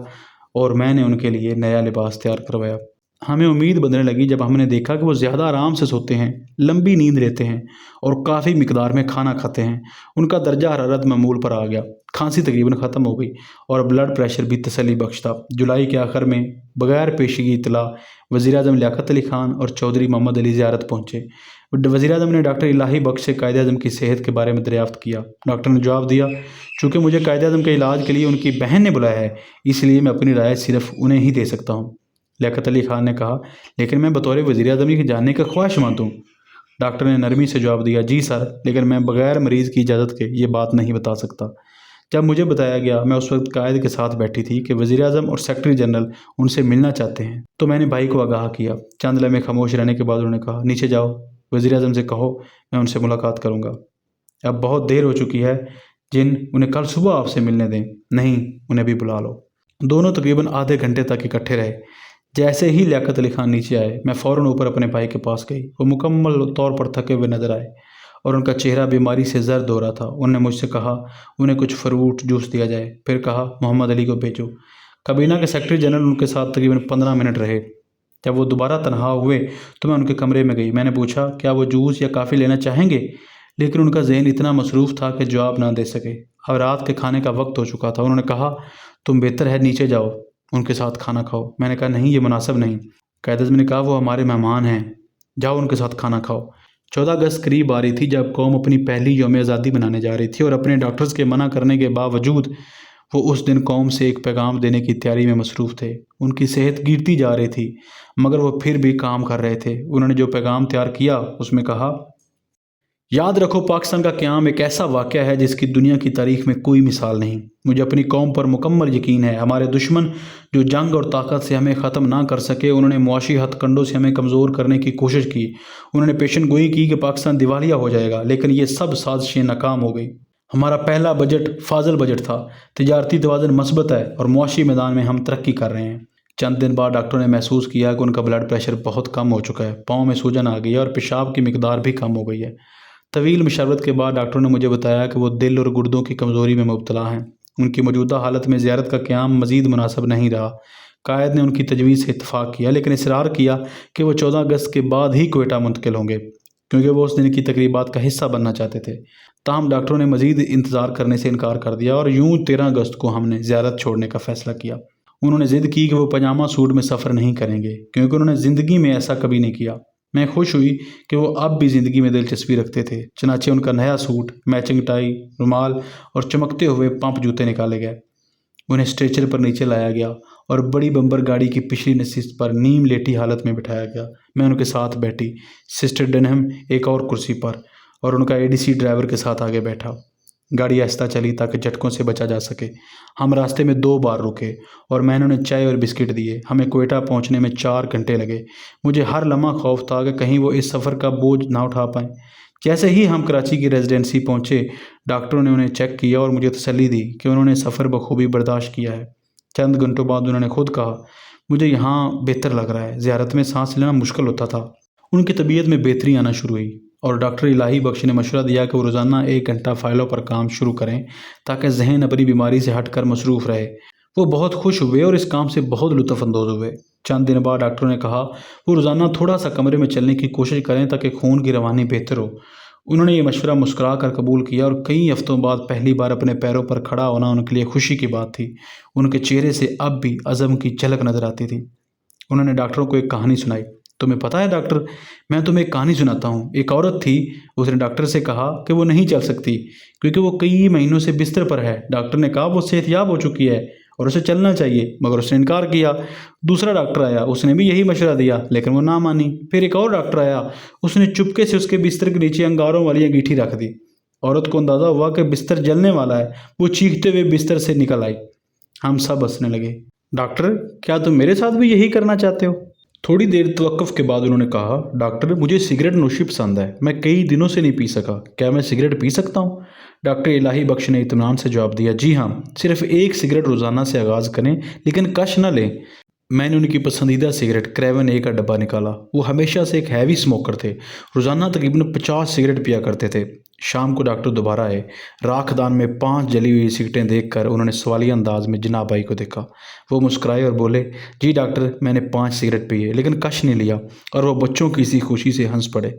اور میں نے ان کے لیے نیا لباس تیار کروایا۔ ہمیں امید بننے لگی جب ہم نے دیکھا کہ وہ زیادہ آرام سے سوتے ہیں، لمبی نیند لیتے ہیں اور کافی مقدار میں کھانا کھاتے ہیں۔ ان کا درجہ حرارت معمول پر آ گیا، کھانسی تقریباً ختم ہو گئی اور بلڈ پریشر بھی تسلی بخش تھا۔ جولائی کے آخر میں بغیر پیشگی اطلاع وزیر اعظم لیاقت علی خان اور چودھری محمد علی زیارت پہنچے۔ وزیر اعظم نے ڈاکٹر الہی بخش سے قائد اعظم کی صحت کے بارے میں دریافت کیا۔ ڈاکٹر نے جواب دیا، چونکہ مجھے قائد اعظم کے علاج کے لیے ان کی بہن نے بلایا ہے، اس لیے میں اپنی رائے صرف انہیں ہی دے سکتا ہوں۔ لیاقت علی خان نے کہا، لیکن میں بطور وزیر اعظم کی جاننے کا خواہش مند ہوں۔ ڈاکٹر نے نرمی سے جواب دیا، جی سر، لیکن میں بغیر مریض کی اجازت کے یہ بات نہیں بتا سکتا۔ جب مجھے بتایا گیا، میں اس وقت قائد کے ساتھ بیٹھی تھی، کہ وزیر اعظم اور سیکرٹری جنرل ان سے ملنا چاہتے ہیں، تو میں نے بھائی کو آگاہ کیا۔ چند لمحے خاموش رہنے کے بعد انہوں نے کہا، نیچے جاؤ، وزیر اعظم سے کہو میں ان سے ملاقات کروں گا۔ اب بہت دیر ہو چکی ہے، انہیں کل صبح آپ سے ملنے دیں۔ نہیں، انہیں بھی بلا لو۔ دونوں تقریباً آدھے گھنٹے تک اکٹھے رہے۔ جیسے ہی لیاقت علی خان نیچے آئے، میں فوراً اوپر اپنے بھائی کے پاس گئی۔ وہ مکمل طور پر تھکے ہوئے نظر آئے اور ان کا چہرہ بیماری سے زرد ہو رہا تھا۔ انہوں نے مجھ سے کہا انہیں کچھ فروٹ جوس دیا جائے، پھر کہا محمد علی کو بھیجو۔ کابینہ کے سیکرٹری جنرل ان کے ساتھ تقریباً 15 منٹ رہے۔ جب وہ دوبارہ تنہا ہوئے تو میں ان کے کمرے میں گئی۔ میں نے پوچھا، کیا وہ جوس یا کافی لینا چاہیں گے؟ لیکن ان کا ذہن اتنا مصروف تھا کہ جواب نہ دے سکے۔ اب رات کے کھانے کا وقت ہو چکا تھا۔ انہوں نے کہا تم بہتر ہے نیچے جاؤ، ان کے ساتھ کھانا کھاؤ۔ میں نے کہا نہیں، یہ مناسب نہیں۔ قائد اعظم نے کہا وہ ہمارے مہمان ہیں، جاؤ ان کے ساتھ کھانا کھاؤ۔ 14 اگست قریب آ رہی تھی جب قوم اپنی پہلی یوم آزادی منانے جا رہی تھی، اور اپنے ڈاکٹرز کے منع کرنے کے باوجود وہ اس دن قوم سے ایک پیغام دینے کی تیاری میں مصروف تھے۔ ان کی صحت گرتی جا رہی تھی مگر وہ پھر بھی کام کر رہے تھے۔ انہوں نے جو پیغام تیار کیا اس میں کہا، یاد رکھو پاکستان کا قیام ایک ایسا واقعہ ہے جس کی دنیا کی تاریخ میں کوئی مثال نہیں۔ مجھے اپنی قوم پر مکمل یقین ہے۔ ہمارے دشمن جو جنگ اور طاقت سے ہمیں ختم نہ کر سکے، انہوں نے معاشی ہتھ کنڈوں سے ہمیں کمزور کرنے کی کوشش کی۔ انہوں نے پیشن گوئی کی کہ پاکستان دیوالیہ ہو جائے گا، لیکن یہ سب سازشیں ناکام ہو گئی۔ ہمارا پہلا بجٹ فاضل بجٹ تھا، تجارتی توازن مثبت ہے اور معاشی میدان میں ہم ترقی کر رہے ہیں۔ چند دن بعد ڈاکٹروں نے محسوس کیا کہ ان کا بلڈ پریشر بہت کم ہو چکا ہے، پاؤں میں سوجن آ گئی ہے اور پیشاب کی مقدار بھی کم ہو گئی ہے۔ طویل مشاورت کے بعد ڈاکٹروں نے مجھے بتایا کہ وہ دل اور گردوں کی کمزوری میں مبتلا ہیں۔ ان کی موجودہ حالت میں زیارت کا قیام مزید مناسب نہیں رہا۔ قائد نے ان کی تجویز سے اتفاق کیا، لیکن اصرار کیا کہ وہ 14 اگست کے بعد ہی کوئٹہ منتقل ہوں گے، کیونکہ وہ اس دن کی تقریبات کا حصہ بننا چاہتے تھے۔ تاہم ڈاکٹروں نے مزید انتظار کرنے سے انکار کر دیا، اور یوں 13 اگست کو ہم نے زیارت چھوڑنے کا فیصلہ کیا۔ انہوں نے ضد کی کہ وہ پاجامہ سوٹ میں سفر نہیں کریں گے، کیونکہ انہوں نے زندگی میں ایسا کبھی نہیں کیا۔ میں خوش ہوئی کہ وہ اب بھی زندگی میں دلچسپی رکھتے تھے، چنانچہ ان کا نیا سوٹ، میچنگ ٹائی، رومال اور چمکتے ہوئے پمپ جوتے نکالے گئے۔ انہیں اسٹریچر پر نیچے لایا گیا اور بڑی بمبر گاڑی کی پچھلی نشست پر نیم لیٹی حالت میں بٹھایا گیا۔ میں ان کے ساتھ بیٹھی، سسٹر ڈنہم ایک اور کرسی پر، اور ان کا ADC ڈرائیور کے ساتھ آگے بیٹھا۔ گاڑی آہستہ چلی تاکہ جھٹکوں سے بچا جا سکے۔ ہم راستے میں 2 بار رکے اور میں نے انہیں چائے اور بسکٹ دیے۔ ہمیں کوئٹہ پہنچنے میں 4 گھنٹے لگے۔ مجھے ہر لمحہ خوف تھا کہ کہیں وہ اس سفر کا بوجھ نہ اٹھا پائیں۔ جیسے ہی ہم کراچی کی ریزیڈنسی پہنچے، ڈاکٹروں نے انہیں چیک کیا اور مجھے تسلی دی کہ انہوں نے سفر بخوبی برداشت کیا ہے۔ چند گھنٹوں بعد انہوں نے خود کہا، مجھے یہاں بہتر لگ رہا ہے۔ زیارت میں سانس لینا مشکل ہوتا تھا۔ ان کی طبیعت میں بہتری آنا شروع ہوئی، اور ڈاکٹر الہی بخش نے مشورہ دیا کہ وہ روزانہ 1 گھنٹہ فائلوں پر کام شروع کریں تاکہ ذہن اپنی بیماری سے ہٹ کر مصروف رہے۔ وہ بہت خوش ہوئے اور اس کام سے بہت لطف اندوز ہوئے۔ چند دن بعد ڈاکٹروں نے کہا وہ روزانہ تھوڑا سا کمرے میں چلنے کی کوشش کریں تاکہ خون کی روانی بہتر ہو۔ انہوں نے یہ مشورہ مسکرا کر قبول کیا، اور کئی ہفتوں بعد پہلی بار اپنے پیروں پر کھڑا ہونا ان کے لیے خوشی کی بات تھی۔ ان کے چہرے سے اب بھی عزم کی جھلک نظر آتی تھی۔ انہوں نے ڈاکٹروں کو ایک کہانی سنائی۔ تمہیں پتہ ہے ڈاکٹر، میں تمہیں ایک کہانی سناتا ہوں۔ ایک عورت تھی، اس نے ڈاکٹر سے کہا کہ وہ نہیں چل سکتی کیونکہ وہ کئی مہینوں سے بستر پر ہے۔ ڈاکٹر نے کہا وہ صحت یاب ہو چکی ہے اور اسے چلنا چاہیے، مگر اس نے انکار کیا۔ دوسرا ڈاکٹر آیا، اس نے بھی یہی مشورہ دیا، لیکن وہ نہ مانی۔ پھر ایک اور ڈاکٹر آیا، اس نے چپکے سے اس کے بستر کے نیچے انگاروں والی انگیٹھی رکھ دی۔ عورت کو اندازہ ہوا کہ بستر جلنے والا ہے، وہ چیختے ہوئے بستر سے نکل آئی۔ ہم سب ہنسنے لگے۔ ڈاکٹر، کیا تم میرے ساتھ بھی یہی کرنا چاہتے ہو؟ تھوڑی دیر توقف کے بعد انہوں نے کہا، ڈاکٹر مجھے سگریٹ نوشی پسند ہے، میں کئی دنوں سے نہیں پی سکا، کیا میں سگریٹ پی سکتا ہوں؟ ڈاکٹر الہی بخش نے اطمینان سے جواب دیا، جی ہاں، صرف 1 سگریٹ روزانہ سے آغاز کریں، لیکن کش نہ لیں۔ میں نے ان کی پسندیدہ سگریٹ کریون A کا ڈبہ نکالا۔ وہ ہمیشہ سے ایک ہیوی اسموکر تھے، روزانہ تقریباً 50 سگریٹ پیا کرتے تھے۔ شام کو ڈاکٹر دوبارہ آئے۔ راکھ دان میں 5 جلی ہوئی سگریٹیں دیکھ کر انہوں نے سوالیہ انداز میں جناب بھائی کو دیکھا۔ وہ مسکرائے اور بولے، جی ڈاکٹر، میں نے 5 سگریٹ پیے لیکن کش نہیں لیا، اور وہ بچوں کی اسی خوشی سے ہنس پڑے۔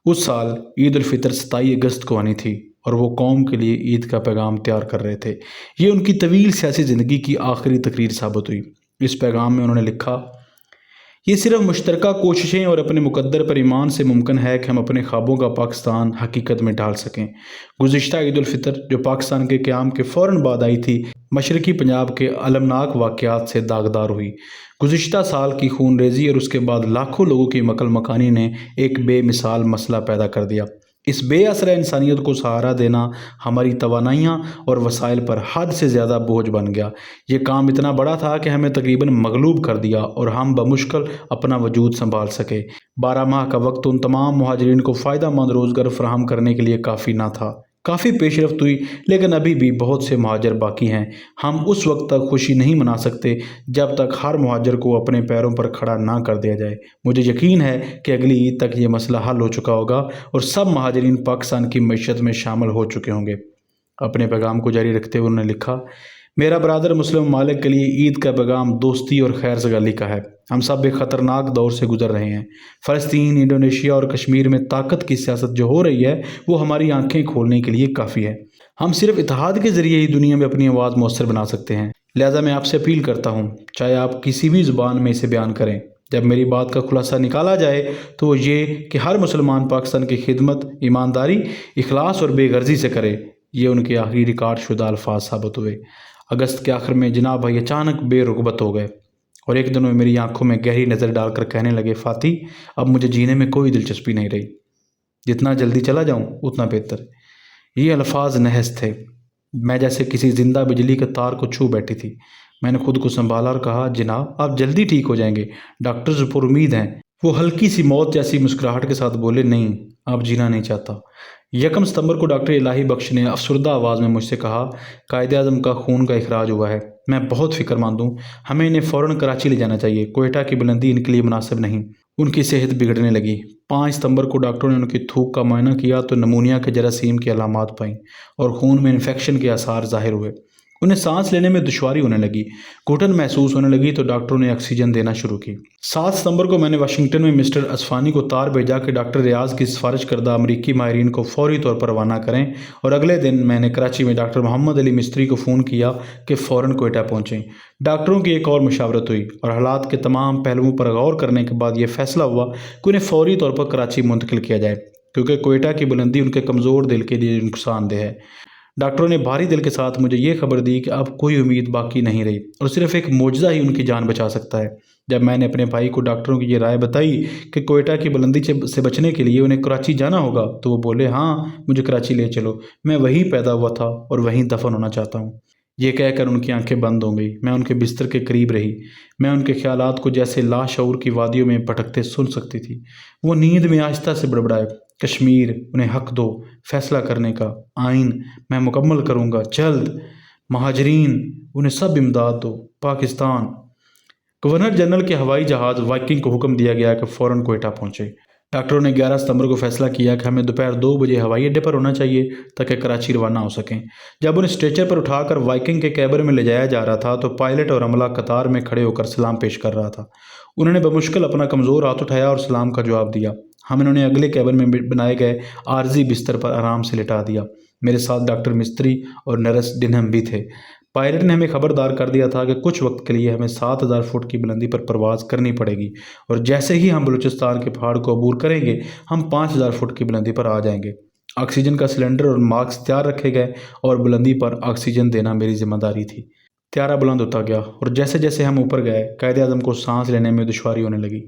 اس سال عید الفطر 27 اگست کو آنی تھی، اور وہ قوم کے لیے عید کا پیغام تیار کر رہے تھے۔ یہ ان کی طویل سیاسی زندگی کی آخری تقریر ثابت ہوئی۔ اس پیغام میں انہوں نے لکھا، یہ صرف مشترکہ کوششیں اور اپنے مقدر پر ایمان سے ممکن ہے کہ ہم اپنے خوابوں کا پاکستان حقیقت میں ڈھال سکیں۔ گزشتہ عید الفطر جو پاکستان کے قیام کے فوراً بعد آئی تھی، مشرقی پنجاب کے المناک واقعات سے داغدار ہوئی۔ گزشتہ سال کی خون ریزی اور اس کے بعد لاکھوں لوگوں کی مکل مکانی نے ایک بے مثال مسئلہ پیدا کر دیا۔ اس بے آسرا انسانیت کو سہارا دینا ہماری توانائیاں اور وسائل پر حد سے زیادہ بوجھ بن گیا۔ یہ کام اتنا بڑا تھا کہ ہمیں تقریباً مغلوب کر دیا اور ہم بمشکل اپنا وجود سنبھال سکے۔ 12 ماہ کا وقت ان تمام مہاجرین کو فائدہ مند روزگار فراہم کرنے کے لیے کافی نہ تھا۔ کافی پیش رفت ہوئی، لیکن ابھی بھی بہت سے مہاجر باقی ہیں۔ ہم اس وقت تک خوشی نہیں منا سکتے جب تک ہر مہاجر کو اپنے پیروں پر کھڑا نہ کر دیا جائے۔ مجھے یقین ہے کہ اگلی عید تک یہ مسئلہ حل ہو چکا ہوگا اور سب مہاجرین پاکستان کی معیشت میں شامل ہو چکے ہوں گے۔ اپنے پیغام کو جاری رکھتے ہوئے انہوں نے لکھا، میرا برادر مسلم ممالک کے لیے عید کا پیغام دوستی اور خیر سگالی کا ہے۔ ہم سب ایک خطرناک دور سے گزر رہے ہیں۔ فلسطین، انڈونیشیا اور کشمیر میں طاقت کی سیاست جو ہو رہی ہے وہ ہماری آنکھیں کھولنے کے لیے کافی ہے۔ ہم صرف اتحاد کے ذریعے ہی دنیا میں اپنی آواز مؤثر بنا سکتے ہیں۔ لہٰذا میں آپ سے اپیل کرتا ہوں، چاہے آپ کسی بھی زبان میں اسے بیان کریں، جب میری بات کا خلاصہ نکالا جائے تو وہ یہ کہ ہر مسلمان پاکستان کی خدمت ایمانداری، اخلاص اور بے غرضی سے کرے۔ یہ ان کے آخری ریکارڈ شدہ الفاظ ثابت ہوئے۔ اگست کے آخر میں جناب بھائی اچانک بے رغبت ہو گئے اور ایک دن وہ میری آنکھوں میں گہری نظر ڈال کر کہنے لگے، فاتی، اب مجھے جینے میں کوئی دلچسپی نہیں رہی، جتنا جلدی چلا جاؤں اتنا بہتر۔ یہ الفاظ نحس تھے، میں جیسے کسی زندہ بجلی کے تار کو چھو بیٹھی تھی۔ میں نے خود کو سنبھالا اور کہا، جناب آپ جلدی ٹھیک ہو جائیں گے، ڈاکٹرز پر امید ہیں۔ وہ ہلکی سی موت جیسی مسکراہٹ کے ساتھ بولے، نہیں، اب جینا نہیں چاہتا۔ 1 ستمبر کو ڈاکٹر الہی بخش نے افسردہ آواز میں مجھ سے کہا، قائد اعظم کا خون کا اخراج ہوا ہے، میں بہت فکر مند ہوں، ہمیں انہیں فوراً کراچی لے جانا چاہیے، کوئٹہ کی بلندی ان کے لیے مناسب نہیں۔ ان کی صحت بگڑنے لگی۔ 5 ستمبر کو ڈاکٹروں نے ان کی تھوک کا معائنہ کیا تو نمونیا کے جراثیم کی علامات پائیں اور خون میں انفیکشن کے آثار ظاہر ہوئے۔ انہیں سانس لینے میں دشواری ہونے لگی، گھٹن محسوس ہونے لگی تو ڈاکٹروں نے آکسیجن دینا شروع کی۔ 7 ستمبر کو میں نے واشنگٹن میں مسٹر اصفانی کو تار بھیجا کہ ڈاکٹر ریاض کی سفارش کردہ امریکی ماہرین کو فوری طور پر روانہ کریں، اور اگلے دن میں نے کراچی میں ڈاکٹر محمد علی مستری کو فون کیا کہ فوراً کوئٹہ پہنچیں۔ ڈاکٹروں کی ایک اور مشاورت ہوئی اور حالات کے تمام پہلوؤں پر غور کرنے کے بعد یہ فیصلہ ہوا کہ انہیں فوری طور پر کراچی منتقل کیا جائے، کیونکہ کوئٹہ کی بلندی ان کے کمزور دل کے لیے نقصان دہ ہے۔ ڈاکٹروں نے بھاری دل کے ساتھ مجھے یہ خبر دی کہ اب کوئی امید باقی نہیں رہی اور صرف ایک معجزہ ہی ان کی جان بچا سکتا ہے۔ جب میں نے اپنے بھائی کو ڈاکٹروں کی یہ رائے بتائی کہ کوئٹہ کی بلندی سے بچنے کے لیے انہیں کراچی جانا ہوگا تو وہ بولے، ہاں مجھے کراچی لے چلو، میں وہیں پیدا ہوا تھا اور وہیں دفن ہونا چاہتا ہوں۔ یہ کہہ کر ان کی آنکھیں بند ہو گئی۔ میں ان کے بستر کے قریب رہی، میں ان کے خیالات کو جیسے لاشعور کی وادیوں میں بھٹکتے سن سکتی تھی۔ وہ نیند میں آہستہ سے بڑبڑائے، کشمیر، انہیں حق دو فیصلہ کرنے کا، آئین میں مکمل کروں گا جلد، مہاجرین انہیں سب امداد دو، پاکستان۔ گورنر جنرل کے ہوائی جہاز وائکنگ کو حکم دیا گیا کہ فوراً کوئٹہ پہنچے۔ ڈاکٹروں نے 11 ستمبر کو فیصلہ کیا کہ ہمیں دوپہر 2 بجے ہوائی اڈے پر ہونا چاہیے تاکہ کراچی روانہ ہو سکیں۔ جب انہیں اسٹریچر پر اٹھا کر وائکنگ کے کیبن میں لے جایا جا رہا تھا تو پائلٹ اور عملہ قطار میں کھڑے ہو کر سلام پیش کر رہا تھا۔ انہوں نے بمشکل اپنا کمزور ہاتھ اٹھایا اور سلام کا جواب دیا۔ ہم نے انہیں اگلے کیبن میں بنائے گئے عارضی بستر پر آرام سے لٹا دیا۔ میرے ساتھ ڈاکٹر مستری اور نرس ڈنہم بھی تھے۔ پائلٹ نے ہمیں خبردار کر دیا تھا کہ کچھ وقت کے لیے ہمیں 7000 فٹ کی بلندی پر پرواز کرنی پڑے گی، اور جیسے ہی ہم بلوچستان کے پہاڑ کو عبور کریں گے ہم 5000 فٹ کی بلندی پر آ جائیں گے۔ آکسیجن کا سلنڈر اور ماسک تیار رکھے گئے اور بلندی پر آکسیجن دینا میری ذمہ داری تھی۔ طیارہ بلند ہوتا گیا اور جیسے جیسے ہم اوپر گئے قائد اعظم کو سانس لینے میں دشواری ہونے لگی۔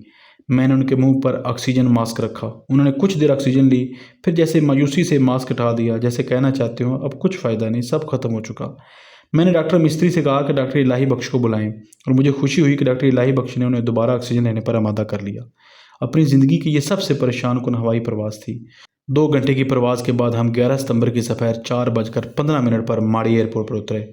میں نے ان کے منہ پر آکسیجن ماسک رکھا، انہوں نے کچھ دیر آکسیجن لی، پھر جیسے مایوسی سے ماسک ہٹا دیا، جیسے کہنا چاہتے ہوں اب کچھ فائدہ نہیں، سب ختم ہو چکا۔ میں نے ڈاکٹر مستری سے کہا کہ ڈاکٹر الہی بخش کو بلائیں، اور مجھے خوشی ہوئی کہ ڈاکٹر الہی بخش نے انہیں دوبارہ آکسیجن لینے پر آمادہ کر لیا۔ اپنی زندگی کی یہ سب سے پریشان کن ہوائی پرواز تھی۔ 2 گھنٹے کی پرواز کے بعد ہم 11 ستمبر کی سفیر 4:15 پر ماڑی ایئرپورٹ پر اترے۔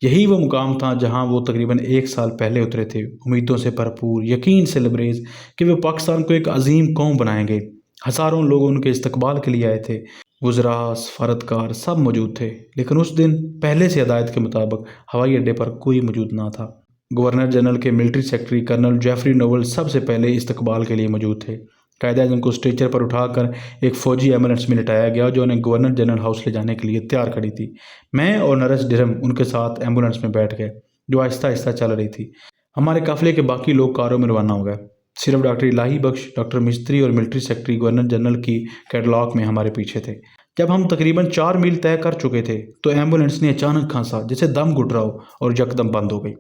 یہی وہ مقام تھا جہاں وہ تقریباً 1 سال پہلے اترے تھے، امیدوں سے بھرپور، یقین سے لبریز کہ وہ پاکستان کو ایک عظیم قوم بنائیں گے۔ ہزاروں لوگ ان کے استقبال کے لیے آئے تھے، وزراء، سفارتکار سب موجود تھے، لیکن اس دن پہلے سے ہدایت کے مطابق ہوائی اڈے پر کوئی موجود نہ تھا۔ گورنر جنرل کے military secretary colonel Geoffrey Knowles سب سے پہلے استقبال کے لیے موجود تھے۔ قائد اعظم کو اسٹریچر پر اٹھا کر ایک فوجی ایمبولینس میں لٹایا گیا جو انہیں گورنر جنرل ہاؤس لے جانے کے لیے تیار کھڑی تھی۔ میں اور نرس ڈرم ان کے ساتھ ایمبولینس میں بیٹھ گئے جو آہستہ آہستہ چل رہی تھی۔ ہمارے قافلے کے باقی لوگ کاروں میں روانہ ہو گئے، صرف ڈاکٹر الہی بخش، ڈاکٹر مستری اور ملٹری سیکرٹری گورنر جنرل کی کیٹلاگ میں ہمارے پیچھے تھے۔ جب ہم تقریباً 4 میل طے کر چکے تھے تو ایمبولینس نے اچانک کھانسا جیسے دم گھٹ رہا ہو اور یکدم بند ہو گئی۔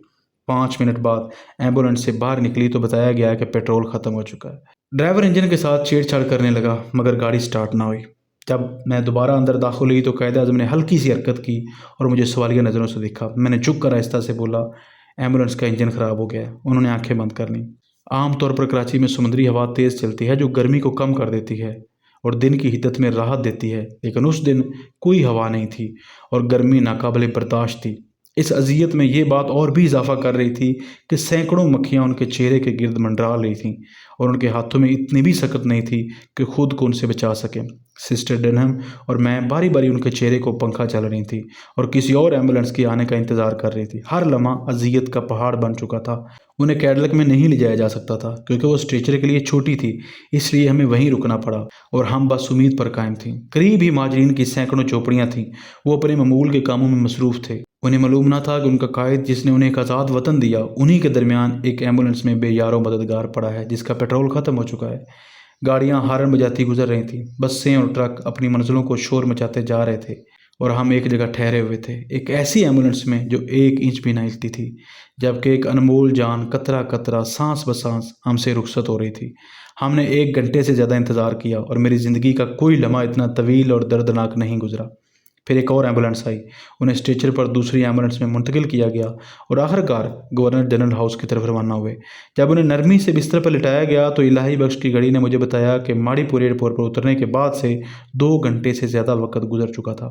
5 منٹ بعد ایمبولینس سے باہر نکلی تو بتایا گیا کہ پیٹرول ختم ہو چکا ہے۔ ڈرائیور انجن کے ساتھ چھیڑ چھاڑ کرنے لگا مگر گاڑی سٹارٹ نہ ہوئی۔ جب میں دوبارہ اندر داخل ہوئی تو قائد اعظم نے ہلکی سی حرکت کی اور مجھے سوالیہ نظروں سے دیکھا۔ میں نے جھک کر آہستہ سے بولا، ایمبولینس کا انجن خراب ہو گیا ہے۔ انہوں نے آنکھیں بند کر لیں۔ عام طور پر کراچی میں سمندری ہوا تیز چلتی ہے جو گرمی کو کم کر دیتی ہے اور دن کی حدت میں راحت دیتی ہے، لیکن اس دن کوئی ہوا نہیں تھی اور گرمی ناقابل برداشت تھی۔ اس اذیت میں یہ بات اور بھی اضافہ کر رہی تھی کہ سینکڑوں مکھیاں ان کے چہرے کے گرد منڈرا رہی تھیں اور ان کے ہاتھوں میں اتنی بھی سخت نہیں تھی کہ خود کو ان سے بچا سکیں۔ سسٹر ڈنہم اور میں باری باری ان کے چہرے کو پنکھا چل رہی تھی اور کسی اور ایمبولینس کے آنے کا انتظار کر رہی تھی۔ ہر لمحہ اذیت کا پہاڑ بن چکا تھا۔ انہیں کیڈلک میں نہیں لے جایا جا سکتا تھا کیونکہ وہ اسٹریچر کے لیے چھوٹی تھی، اس لیے ہمیں وہیں رکنا پڑا اور ہم بس امید پر قائم تھیں۔ قریب ہی مہاجرین کی سینکڑوں چوپڑیاں تھیں، وہ اپنے معمول کے کاموں میں مصروف تھے۔ انہیں معلوم نہ تھا کہ ان کا قائد جس نے انہیں ایک آزاد وطن دیا، انہی کے درمیان ایک ایمبولینس میں بے یار و مددگار پڑا ہے جس کا پیٹرول ختم ہو چکا ہے۔ گاڑیاں ہارن بجاتی گزر رہی تھیں، بسیں اور ٹرک اپنی منزلوں کو شور مچاتے جا رہے تھے اور ہم ایک جگہ ٹھہرے ہوئے تھے، ایک ایسی ایمبولینس میں جو 1 انچ بھی نہ ہلتی تھی، جبکہ ایک انمول جان قطرہ قطرہ سانس بسانس ہم سے رخصت ہو رہی تھی۔ ہم نے 1 گھنٹے سے زیادہ انتظار کیا اور میری زندگی کا کوئی لمحہ اتنا طویل اور دردناک نہیں گزرا۔ پھر ایک اور ایمبولینس آئی، انہیں اسٹریچر پر دوسری ایمبولینس میں منتقل کیا گیا اور آخرکار گورنر جنرل ہاؤس کی طرف روانہ ہوئے۔ جب انہیں نرمی سے بستر پر لٹایا گیا تو الہی بخش کی گھڑی نے مجھے بتایا کہ ماڑی پور ایئرپورٹ پر اترنے کے بعد سے 2 گھنٹے سے زیادہ وقت گزر چکا تھا۔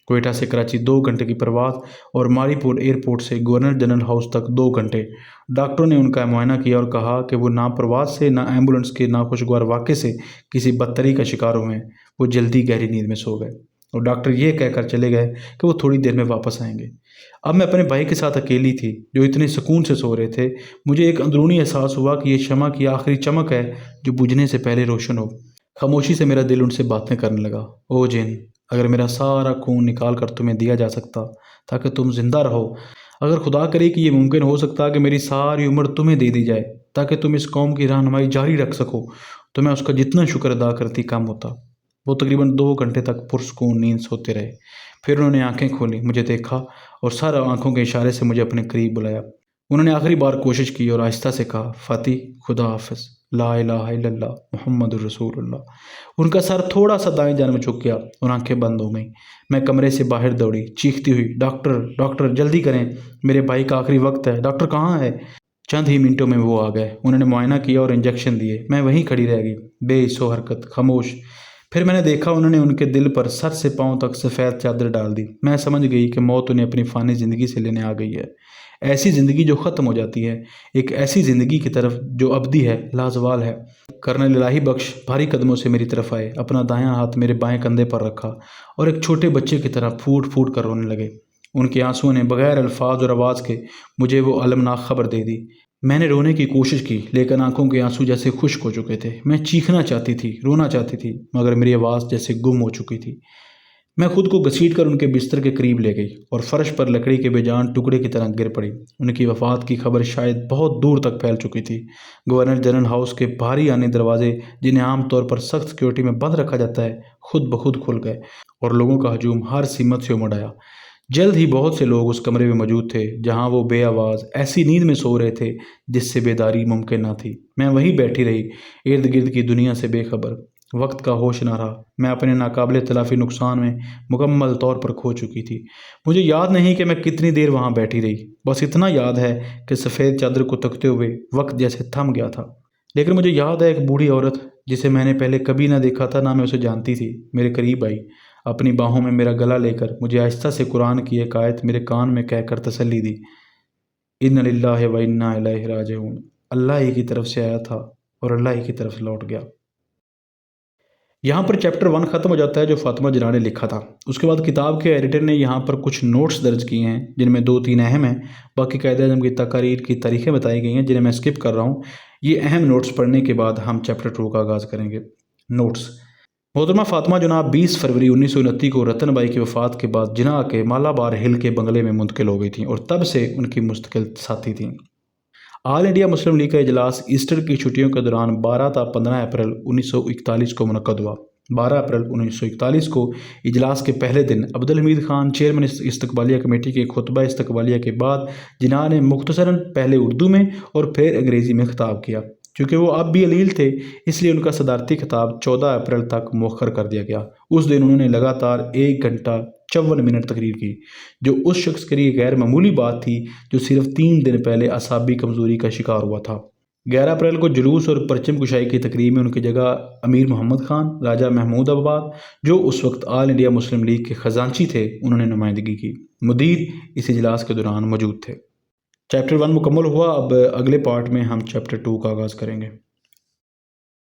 کوئٹہ سے کراچی 2 گھنٹے کی پرواز اور ماڑی پور ایئرپورٹ سے گورنر جنرل ہاؤس تک 2 گھنٹے۔ ڈاکٹروں نے ان کا معائنہ کیا اور کہا کہ وہ نہ پرواز سے نہ ایمبولینس کے ناخوشگوار واقعے سے کسی بدتری کا شکار ہوئے ہیں۔ وہ جلدی گہری نیند میں سو گئے اور ڈاکٹر یہ کہہ کر چلے گئے کہ وہ تھوڑی دیر میں واپس آئیں گے۔ اب میں اپنے بھائی کے ساتھ اکیلی تھی جو اتنے سکون سے سو رہے تھے۔ مجھے ایک اندرونی احساس ہوا کہ یہ شمع کی آخری چمک ہے جو بجھنے سے پہلے روشن ہو۔ خاموشی سے میرا دل ان سے باتیں کرنے لگا۔ او جن، اگر میرا سارا خون نکال کر تمہیں دیا جا سکتا تاکہ تم زندہ رہو، اگر خدا کرے کہ یہ ممکن ہو سکتا کہ میری ساری عمر تمہیں دے دی جائے تاکہ تم اس قوم کی رہنمائی جاری رکھ سکو، تو میں اس کا جتنا شکر ادا کرتی کم ہوتا۔ وہ تقریباً 2 گھنٹے تک پرسکون نیند سوتے رہے۔ پھر انہوں نے آنکھیں کھولی، مجھے دیکھا اور سر آنکھوں کے اشارے سے مجھے اپنے قریب بلایا۔ انہوں نے آخری بار کوشش کی اور آہستہ سے کہا، فاتح، خدا حافظ، لا الہ الا اللہ محمد الرسول اللہ۔ ان کا سر تھوڑا سا دائیں جانب جھک گیا اور آنکھیں بند ہو گئیں۔ میں کمرے سے باہر دوڑی چیختی ہوئی، ڈاکٹر ڈاکٹر جلدی کریں، میرے بھائی کا آخری وقت ہے، ڈاکٹر کہاں ہے؟ چند ہی منٹوں میں وہ آ گئے۔ انہوں نے معائنہ کیا اور انجیکشن دیے۔ میں وہیں کھڑی رہ گئی، بے حس و حرکت، خاموش۔ پھر میں نے دیکھا انہوں نے ان کے دل پر سر سے پاؤں تک سفید چادر ڈال دی۔ میں سمجھ گئی کہ موت انہیں اپنی فانی زندگی سے لینے آ گئی ہے، ایسی زندگی جو ختم ہو جاتی ہے، ایک ایسی زندگی کی طرف جو ابدی ہے، لازوال ہے۔ کرنل الہی بخش بھاری قدموں سے میری طرف آئے، اپنا دایاں ہاتھ میرے بائیں کندھے پر رکھا اور ایک چھوٹے بچے کی طرح پھوٹ پھوٹ کر رونے لگے۔ ان کے آنسوؤں نے بغیر الفاظ اور آواز کے مجھے وہ المناک خبر دے دی۔ میں نے رونے کی کوشش کی لیکن آنکھوں کے آنسو جیسے خشک ہو چکے تھے۔ میں چیخنا چاہتی تھی، رونا چاہتی تھی، مگر میری آواز جیسے گم ہو چکی تھی۔ میں خود کو گھسیٹ کر ان کے بستر کے قریب لے گئی اور فرش پر لکڑی کے بے جان ٹکڑے کی طرح گر پڑی۔ ان کی وفات کی خبر شاید بہت دور تک پھیل چکی تھی۔ گورنر جنرل ہاؤس کے باہری آنے دروازے، جنہیں عام طور پر سخت سیکیورٹی میں بند رکھا جاتا ہے، خود بخود کھل گئے اور لوگوں کا ہجوم ہر سمت سے امڑ آیا۔ جلد ہی بہت سے لوگ اس کمرے میں موجود تھے جہاں وہ بے آواز ایسی نیند میں سو رہے تھے جس سے بیداری ممکن نہ تھی۔ میں وہیں بیٹھی رہی، ارد گرد کی دنیا سے بے خبر۔ وقت کا ہوش نہ رہا، میں اپنے ناقابل تلافی نقصان میں مکمل طور پر کھو چکی تھی۔ مجھے یاد نہیں کہ میں کتنی دیر وہاں بیٹھی رہی، بس اتنا یاد ہے کہ سفید چادر کو تکتے ہوئے وقت جیسے تھم گیا تھا۔ لیکن مجھے یاد ہے ایک بوڑھی عورت جسے میں نے پہلے کبھی نہ دیکھا تھا، نہ میں اسے جانتی تھی، میرے قریب آئی، اپنی باہوں میں میرا گلا لے کر مجھے آہستہ سے قرآن کی ایک آیت میرے کان میں کہہ کر تسلی دی، اِنَّ لِلَّهِ وَإِنَّا إِلَيْهِ رَاجِعُونَ۔ اللہ ہی کی طرف سے آیا تھا اور اللہ ہی کی طرف لوٹ گیا۔ یہاں پر چیپٹر 1 ختم ہو جاتا ہے جو فاطمہ جناح نے لکھا تھا۔ اس کے بعد کتاب کے ایڈیٹر نے یہاں پر کچھ نوٹس درج کیے ہیں جن میں 2-3 اہم ہیں، باقی قائد اعظم کی تقاریر کی تاریخیں بتائی گئی ہیں جنہیں میں اسکپ کر رہا ہوں۔ یہ اہم نوٹس پڑھنے کے بعد ہم چیپٹر 2 کا آغاز کریں گے۔ نوٹس: محترمہ فاطمہ جناح 20 فروری 1929 کو رتن بائی کی وفات کے بعد جناح کے مالابار ہل کے بنگلے میں منتقل ہو گئی تھیں اور تب سے ان کی مستقل ساتھی تھیں۔ آل انڈیا مسلم لیگ کا اجلاس ایسٹر کی چھٹیوں کے دوران 12 تا 15 اپریل 1941 کو منعقد ہوا۔ 12 اپریل 1941 کو اجلاس کے پہلے دن عبدالحمید خان چیئرمین استقبالیہ کمیٹی کے خطبہ استقبالیہ کے بعد جناح نے مختصراً پہلے اردو میں اور پھر انگریزی میں خطاب کیا۔ چونکہ وہ اب بھی علیل تھے اس لیے ان کا صدارتی خطاب 14 اپریل تک مؤخر کر دیا گیا۔ اس دن انہوں نے لگاتار 1 گھنٹہ 54 منٹ تقریر کی، جو اس شخص کے لیے غیر معمولی بات تھی جو صرف 3 دن پہلے اعصابی کمزوری کا شکار ہوا تھا۔ 11 اپریل کو جلوس اور پرچم کشائی کی تقریب میں ان کی جگہ امیر محمد خان راجہ محمود آباد جو اس وقت آل انڈیا مسلم لیگ کے خزانچی تھے انہوں نے نمائندگی کی۔ مدیر اس اجلاس کے دوران موجود تھے۔ چیپٹر 1 مکمل ہوا۔ اب اگلے پارٹ میں ہم چیپٹر 2 کا آغاز کریں گے۔